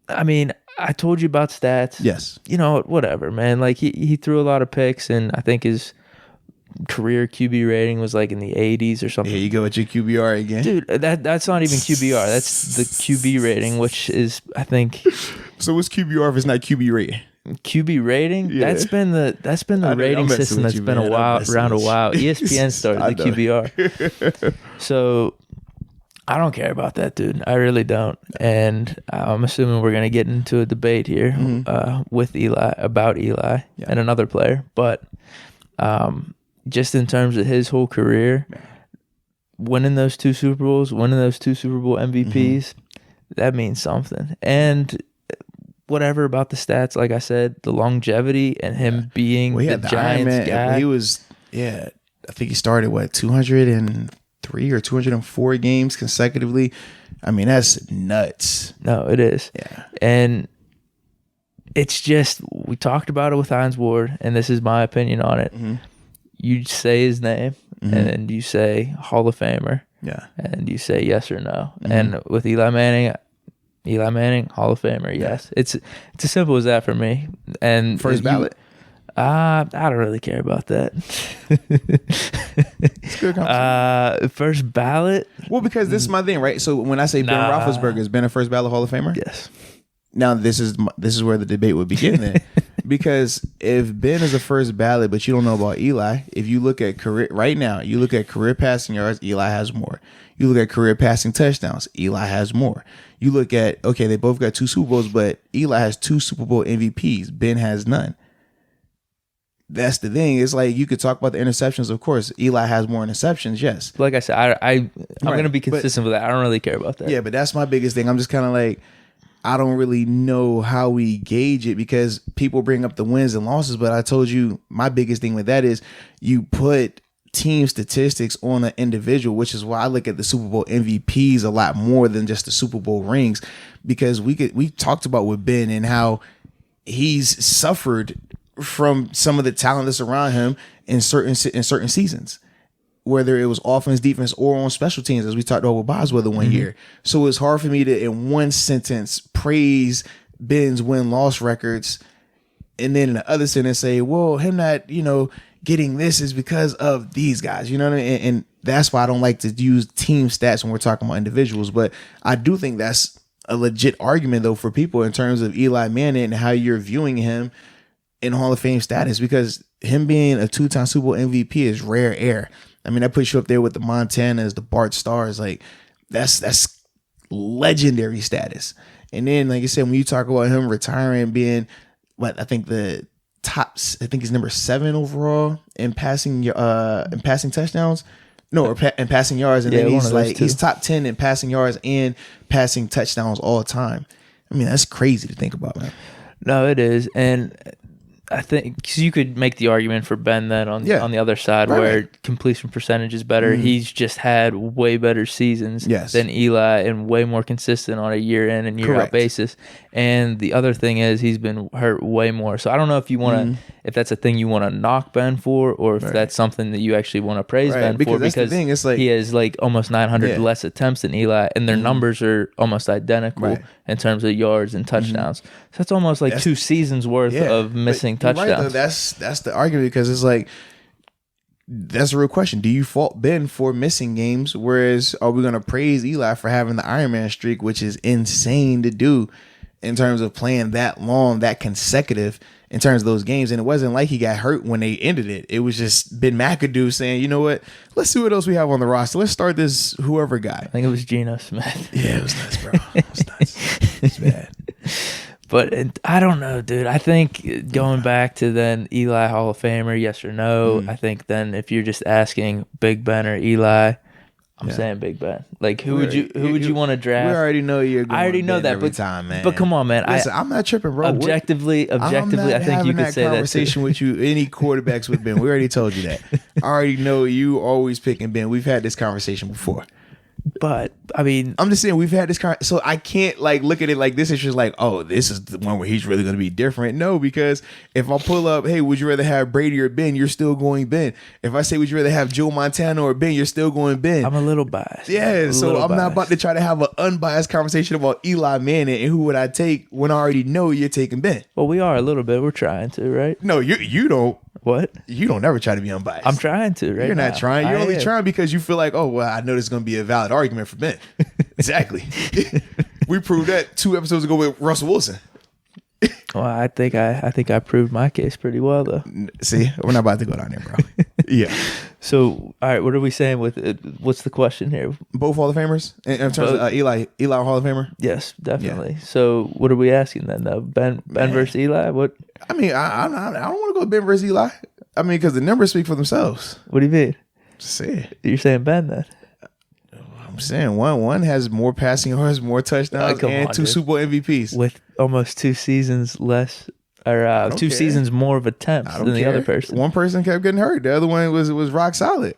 I mean, I told you about stats. Yes. You know, whatever, man. Like he threw a lot of picks, and I think his career QB rating was like in the 80s or something. Here you go with your QBR again. Dude, that's not even QBR. That's the QB rating, which is, I think. So what's QBR if it's not QB rating? QB rating? Yeah. That's been the rating system that's been around a while. ESPN started the QBR. So I don't care about that, dude. I really don't. And I'm assuming we're gonna get into a debate here with Eli about Eli and another player, but just in terms of his whole career, winning those 2 Super Bowls, winning those 2 Super Bowl MVPs, that means something. And whatever about the stats, like I said, the longevity and him being the Giants guy. He was, I think he started, 203 or 204 games consecutively. I mean, that's nuts. No, it is. Yeah. And it's just, we talked about it with Hines Ward, and this is my opinion on it. You say his name, and then you say Hall of Famer. Yeah. And you say yes or no. And with Eli Manning, Hall of Famer, yes. It's as simple as that for me. And first ballot? I don't really care about that. It's good conversation. First ballot? Well, because this is my thing, right? So when I say Ben Roethlisberger, has been a first ballot Hall of Famer? Yes. Now this is where the debate would begin then. Because if Ben is a first ballot, but you don't know about Eli, if you look at career right now, you look at career passing yards, Eli has more. You look at career passing touchdowns, Eli has more. You look at, okay, they both got 2 Super Bowls, but Eli has 2 Super Bowl MVPs. Ben has none. That's the thing. It's like you could talk about the interceptions. Of course, Eli has more interceptions. Yes. Like I said, I'm going to be consistent with that. I don't really care about that. Yeah, but that's my biggest thing. I'm just kind of like, I don't really know how we gauge it because people bring up the wins and losses. But I told you my biggest thing with that is you put team statistics on an individual, which is why I look at the Super Bowl MVPs a lot more than just the Super Bowl rings, because we talked about with Ben and how he's suffered from some of the talent that's around him in certain seasons, whether it was offense, defense, or on special teams, as we talked about with Boswell one year. So it's hard for me to, in one sentence, praise Ben's win-loss records, and then in the other sentence say, well, him not, getting this is because of these guys, you know what I mean? And that's why I don't like to use team stats when we're talking about individuals. But I do think that's a legit argument, though, for people in terms of Eli Manning and how you're viewing him in Hall of Fame status, because him being a 2-time Super Bowl MVP is rare air. I mean, that puts you up there with the Montanas, the Bart Starrs. Like, that's legendary status. And then, like I said, when you talk about him retiring, being I think he's number 7 overall in passing touchdowns. No, in passing yards. And then he's top 10 in passing yards and passing touchdowns all the time. I mean, that's crazy to think about, man. No, it is. And I think 'cause you could make the argument for Ben then on the other side, where completion percentage is better. He's just had way better seasons than Eli and way more consistent on a year in and year out basis. And the other thing is he's been hurt way more. So I don't know if you want to, if that's a thing you want to knock Ben for, or if that's something that you actually want to praise Ben for, because the thing. It's like, he has like almost 900 less attempts than Eli, and their numbers are almost identical in terms of yards and touchdowns. So that's almost like 2 seasons worth of missing touchdowns. Right, that's the argument, because it's like, that's a real question. Do you fault Ben for missing games? Whereas, are we going to praise Eli for having the Iron Man streak, which is insane to do in terms of playing that long, that consecutive in terms of those games? And it wasn't like he got hurt when they ended it. It was just Ben McAdoo saying, you know what, let's see what else we have on the roster. Let's start this whoever guy. I think it was Geno Smith. Yeah, it was nuts, bro. It was nuts. It's bad. But I don't know, dude. I think going back to then Eli Hall of Famer, yes or no, I think then if you're just asking Big Ben or Eli, I'm saying Big Ben. Like, who would you want to draft? We already know you're going I already know Ben that every time, man. But come on, man. Listen, I'm not tripping, bro. Objectively, I think you could say that conversation with you. Any quarterbacks with Ben, we already told you that. I already know you always picking Ben. We've had this conversation before. But I mean, I'm just saying we've had this so I can't like look at it like this. It's just like, oh, this is the one where he's really going to be different. No, because if I pull up, hey, would you rather have Brady or Ben? You're still going Ben. If I say, would you rather have Joe Montana or Ben? You're still going Ben. I'm a little biased. Yeah, so I'm not about to try to have an unbiased conversation about Eli Manning and who would I take when I already know you're taking Ben. Well, we are a little bit. We're trying to, right? No, you don't. What? You don't ever try to be unbiased. I'm trying to, right? You're not now. trying. You're only trying because you feel like, oh, well, I know this is going to be a valid argument for Ben. Exactly. We proved that 2 episodes ago with Russell Wilson. Well, I think I proved my case pretty well, though. See, we're not about to go down there, bro. Yeah. So, all right, what are we saying with it? What's the question here? Both Hall of Famers in terms of Eli Hall of Famer. Yes, definitely. Yeah. So, what are we asking then? Though Ben versus Eli? What? I mean, I don't want to go Ben versus Eli. I mean, because the numbers speak for themselves. What do you mean? Just say it. You're saying Ben then? I'm saying one has more passing yards, more touchdowns, and 2 Super Bowl MVPs with almost 2 seasons less, or 2 seasons more of attempts than the other person. One person kept getting hurt. The other one was rock solid.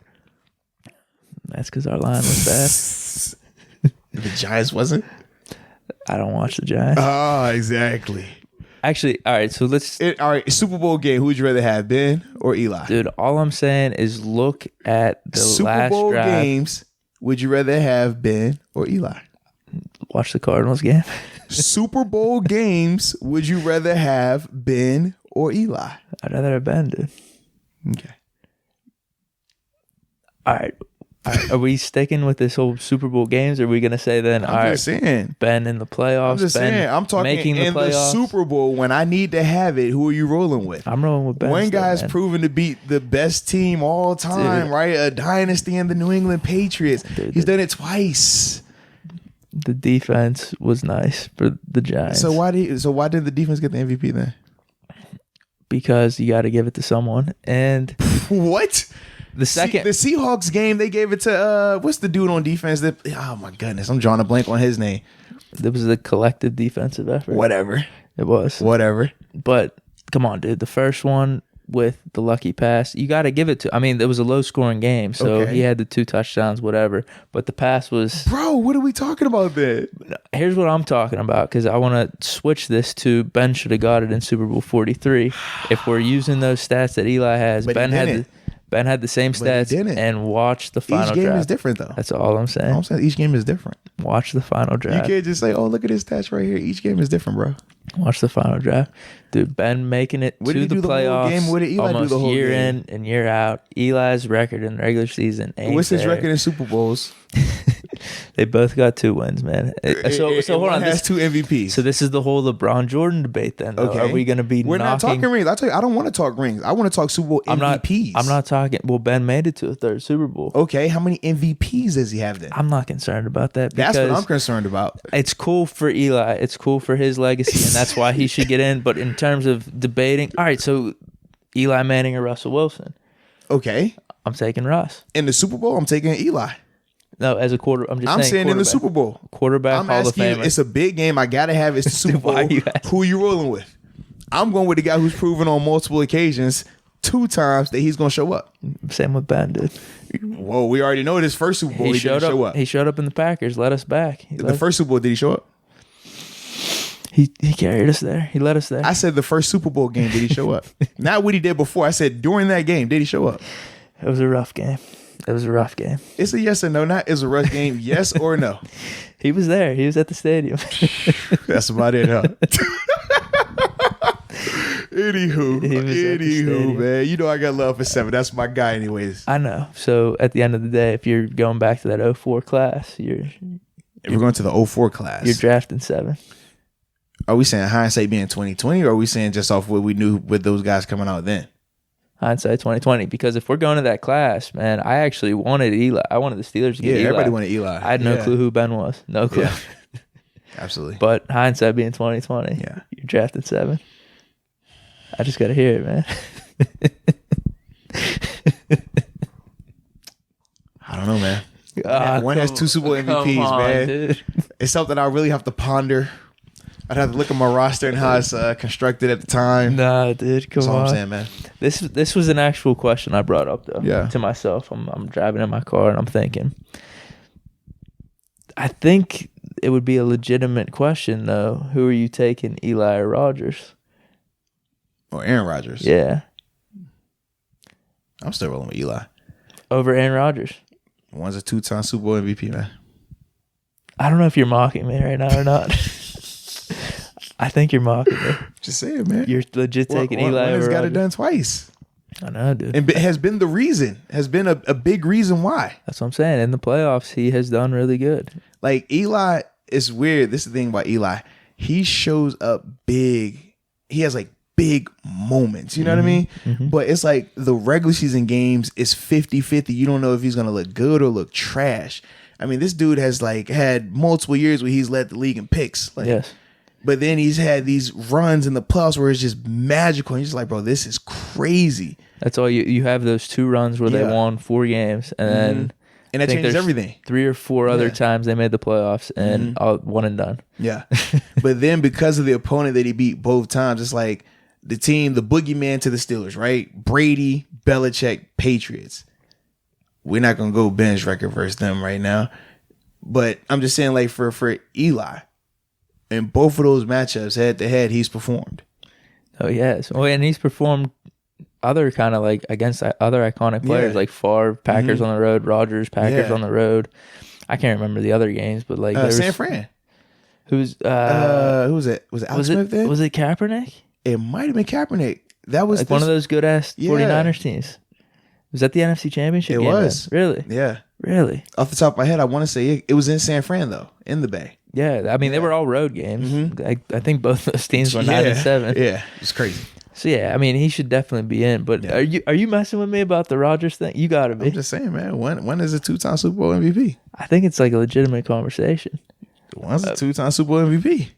That's because our line was bad. The Giants wasn't. I don't watch the Giants. Oh, exactly. Actually, all right. So Super Bowl game. Who would you rather have, Ben or Eli? Dude, all I'm saying is look at the Super Bowl games. Would you rather have Ben or Eli? Watch the Cardinals game. Super Bowl games. Would you rather have Ben or Eli? I'd rather have Ben, dude. Okay. All right. Are we sticking with this whole Super Bowl games? Or are we going to say then, I'm just saying. Ben in the playoffs? I'm just saying. I'm talking making in the Super Bowl when I need to have it. Who are you rolling with? I'm rolling with Ben. One guy's proven to beat the best team all time, Dude. right? A dynasty in the New England Patriots. Dude, He's done it twice. The defense was nice for the Giants. So why did the defense get the MVP then? Because you got to give it to someone. And what? The Seahawks game, they gave it to what's the dude on defense? Oh my goodness, I'm drawing a blank on his name. It was the collective defensive effort. Whatever. It was. Whatever. But come on, dude. The first one with the lucky pass, you got to give it to. I mean, it was a low scoring game, so he had the 2 touchdowns, whatever. But the pass was. Bro, what are we talking about then? Here's what I'm talking about, because I want to switch this to Ben should have got it in Super Bowl 43. If we're using those stats that Eli has, But Ben had the same stats and watch the final draft. Each game is different, though. That's all I'm saying. I'm saying each game is different. Watch the final draft. You can't just say, oh, look at his stats right here. Each game is different, bro. Watch the final draft. Dude, Ben making it to the playoffs What did Eli do the whole year game? in and year out. Eli's record in the regular season ain't What's his there. record in Super Bowls? They both got 2 wins, man. So hold on. One has 2 MVPs. So this is the whole LeBron Jordan debate then, though. Okay. Are we going to be We're not talking rings. I tell you, I don't want to talk rings. I want to talk Super Bowl MVPs. I'm not talking. Well, Ben made it to a 3rd Super Bowl. Okay, how many MVPs does he have then? I'm not concerned about that. That's what I'm concerned about. It's cool for Eli. It's cool for his legacy, and that's why he should get in. But in terms of debating, all right, so Eli Manning or Russell Wilson? Okay. I'm taking Russ. In the Super Bowl, I'm taking Eli. No, as a quarter. I'm saying in the Super Bowl. Quarterback Hall of Famer. It's a big game. I got to have it. It's the Super Bowl. Who are you rolling with? I'm going with the guy who's proven on multiple occasions 2 times that he's going to show up. Same with Ben, dude. Whoa, we already know this first Super Bowl he didn't show up. He showed up in the Packers, led us back. The first Super Bowl, did he show up? He carried us there. He led us there. I said the first Super Bowl game, did he show up? Not what he did before. I said during that game, did he show up? It was a rough game. It's a yes or no, not is a rough game, yes or no. He was there. He was at the stadium. That's about it, huh? Anywho, man. You know I got love for 7. That's my guy anyways. I know. So at the end of the day, if you're going back to that 04 class, if we're going to the 04 class, you're drafting 7. Are we saying hindsight being 2020, or are we saying just off what we knew with those guys coming out then? Hindsight 2020, because if we're going to that class, man, I actually wanted Eli. I wanted the Steelers to get Eli. Everybody wanted Eli. I had no clue who Ben was. No clue. Yeah. Absolutely. But hindsight being 2020, you're drafting 7. I just got to hear it, man. I don't know, man. One has 2 Super Bowl MVPs, man. Dude. It's something I really have to ponder. I'd have to look at my roster and how it's constructed at the time. Nah, dude, come on. That's all I'm saying, man. This was an actual question I brought up, though, to myself. I'm driving in my car, and I'm thinking. I think it would be a legitimate question, though. Who are you taking, Eli or Rodgers? Or Aaron Rodgers? Yeah. I'm still rolling with Eli. Over Aaron Rodgers? One's a 2-time Super Bowl MVP, man. I don't know if you're mocking me right now or not. I think you're mocking me. Just say it, man. You're legit taking Eli over Rodgers. One has got it done twice. I know, dude. And it has been the reason. Has been a big reason why. That's what I'm saying. In the playoffs, he has done really good. Like, Eli is weird. This is the thing about Eli. He shows up big. He has, like, big moments. You know what I mean? Mm-hmm. But it's like the regular season games is 50-50. You don't know if he's going to look good or look trash. I mean, this dude has, like, had multiple years where he's led the league in picks. Like, yes. But then he's had these runs in the playoffs where it's just magical. And you're just like, bro, this is crazy. That's all you have those 2 runs where they won 4 games. And then and that changes everything. 3 or 4 other times they made the playoffs and one and done. Yeah. But then because of the opponent that he beat both times, it's like the team, the boogeyman to the Steelers, right? Brady, Belichick, Patriots. We're not going to go bench record versus them right now. But I'm just saying, like, for Eli, in both of those matchups, head to head, he's performed. Oh, yes. Oh, and he's performed other kind of like against other iconic players like Favre, Packers on the road, Rodgers, Packers on the road. I can't remember the other games, but like San Fran. Who was it? Was it Alex Smith then? Was it Kaepernick? It might have been Kaepernick. That was like one of those good ass Yeah. 49ers teams. Was that the NFC Championship It game? was. Then? Really? Yeah. Really? Off the top of my head, I want to say it was in San Fran though, in the Bay. Yeah. I mean, they were all road games. I think both those teams were 9-7. Yeah, it's crazy. So yeah, I mean, he should definitely be in. But are you messing with me about the Rodgers thing? You got to be. I'm just saying, man. When is a 2-time Super Bowl MVP? I think it's like a legitimate conversation. When's a 2-time Super Bowl MVP?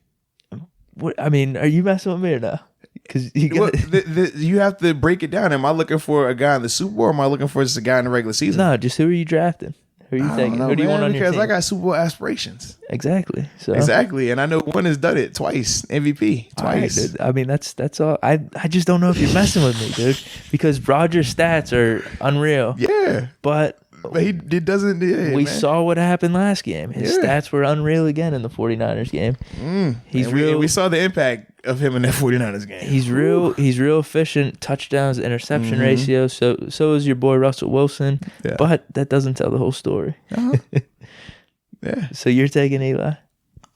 What I mean, are you messing with me or no? Because you have to break it down. Am I looking for a guy in the Super Bowl, or am I looking for just a guy in the regular season? No, just who are you drafting? Who are you taking? Who do you want on your team? Because I got Super Bowl aspirations. Exactly. So exactly, and I know one has done it twice. MVP twice. Right, dude. I mean, that's all. I just don't know if you're messing with me, dude. Because Rodgers' stats are unreal. Yeah, but he doesn't. Yeah, we saw what happened last game. His stats were unreal again in the 49ers game. He's real. We saw the impact of him in that 49ers game. He's real. He's real efficient. Touchdowns, interception ratio. So is your boy Russell Wilson. Yeah. But that doesn't tell the whole story. Yeah. So you're taking Eli?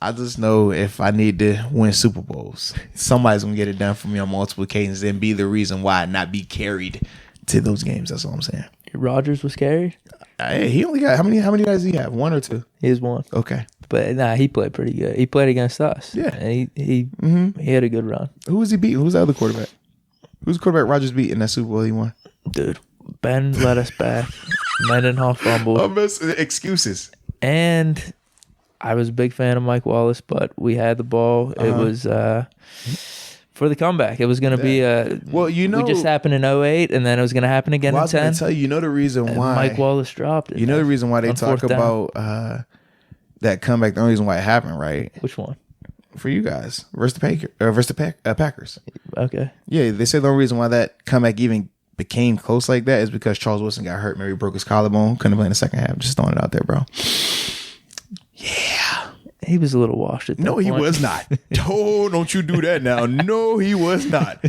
I just know if I need to win Super Bowls, somebody's gonna get it done for me on multiple occasions and be the reason why I not be carried to those games. That's all I'm saying. Rodgers was carried? He only got how many guys did he have? 1 or 2? He has 1. Okay. But he played pretty good. He played against us. Yeah. And he had a good run. Who was he beating? Who's the other quarterback? Who's the quarterback Rodgers beat in that Super Bowl he won? Dude, Ben led us back. Mendenhall fumbled. Excuses. And I was a big fan of Mike Wallace, but we had the ball. It was for the comeback. It was going to be we just happened in 2008, and then it was going to happen again in 10. I was going to tell you, the reason why Mike Wallace dropped it. You know the reason why they talk about that comeback. The only reason why it happened, right? Which one? For you guys versus the Packers. Okay. Yeah, they said the only reason why that comeback even became close like that is because Charles Wilson got hurt. Maybe broke his collarbone. Couldn't play in the second half. Just throwing it out there, bro. Yeah. He was a little washed at that point. He was not. Don't you do that now. No, he was not.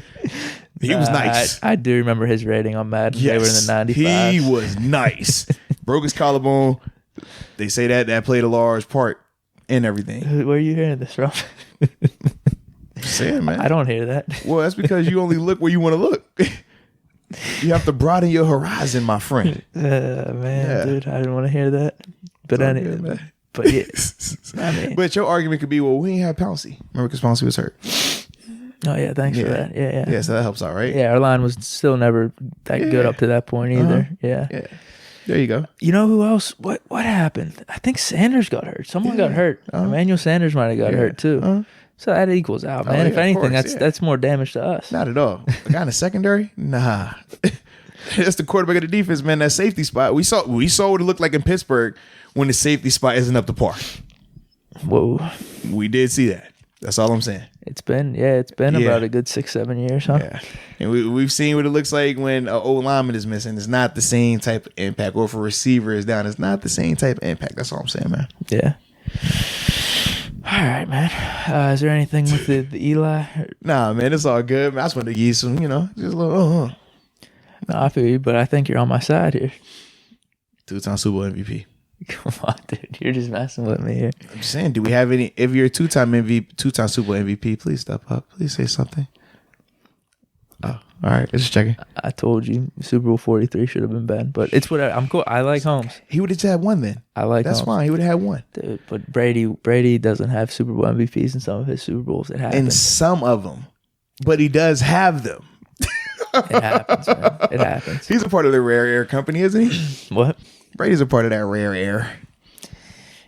He was nice. I do remember his rating on Madden. Yes, they were in the 95. He was nice. Broke his collarbone. They say that played a large part in everything. Where are you hearing this from? Saying, man. I don't hear that. Well, that's because you only look where you want to look. You have to broaden your horizon, my friend. Dude, I didn't want to hear that. But anyway. But yeah, but your argument could be, well, we ain't have Pouncey. Remember, because Pouncey was hurt. Oh yeah, thanks for that. Yeah. So that helps out, right? Yeah, our line was still never that good up to that point either. Yeah. There you go. You know who else? What happened? I think Sanders got hurt. Someone got hurt. Emmanuel Sanders might have got hurt too. So that equals out, man. If anything, that's more damage to us. Not at all. A guy in the secondary? Nah. That's the quarterback of the defense, man. That safety spot. We saw what it looked like in Pittsburgh when the safety spot isn't up to par. Whoa. We did see that. That's all I'm saying. It's been about a good 6-7 years, huh? Yeah. And we've seen what it looks like when an old lineman is missing. It's not the same type of impact. Or if a receiver is down, it's not the same type of impact. That's all I'm saying, man. Yeah. All right, man. Is there anything with the Eli? Nah, man. It's all good. Man, I just want to give you some, just a little, No, I feel you, but I think you're on my side here. 2-time Super Bowl MVP. Come on, dude. You're just messing with me here. I'm just saying, do we have any? If you're a 2-time Super Bowl MVP, please step up. Please say something. Oh, all right. Just checking. I told you Super Bowl 43 should have been Ben, but it's whatever. I'm cool. I like Holmes. He would have just had one then. I like That's Holmes. fine. He would have had one. Dude, but Brady doesn't have Super Bowl MVPs in some of his Super Bowls. It happens. In some of them. But he does have them. It happens, man. It happens. He's a part of the rare air company, isn't he? What? Brady's a part of that rare air.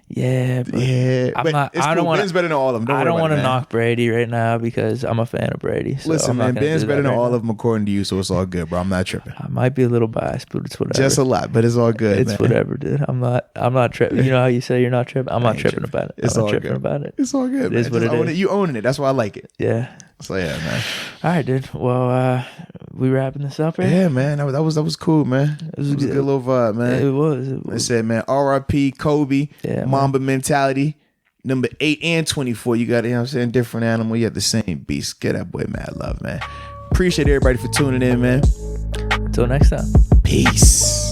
Yeah, but I don't want. Ben's better than all of them. I don't want to knock Brady right now because I'm a fan of Brady. So listen, man, Ben's better than all of them according to you, so it's all good, bro. I'm not tripping. I might be a little biased, but it's whatever. Just a lot, but it's all good. It's whatever, dude. I'm not tripping. You know how you say you're not tripping? I'm not tripping about it. It's I'm all not tripping good. About it. It's all good. It is what it is. You owning it. That's why I like it. Yeah. So yeah, man. All right, dude. Well, we wrapping this up, right? Yeah, man. That was cool, man. It was a good little vibe, man. It was. I said, man, R.I.P. Kobe, Mamba mentality, number 8 and 24. You got, different animal. You have the same beast. Get that boy mad love, man. Appreciate everybody for tuning in, man. Until next time. Peace.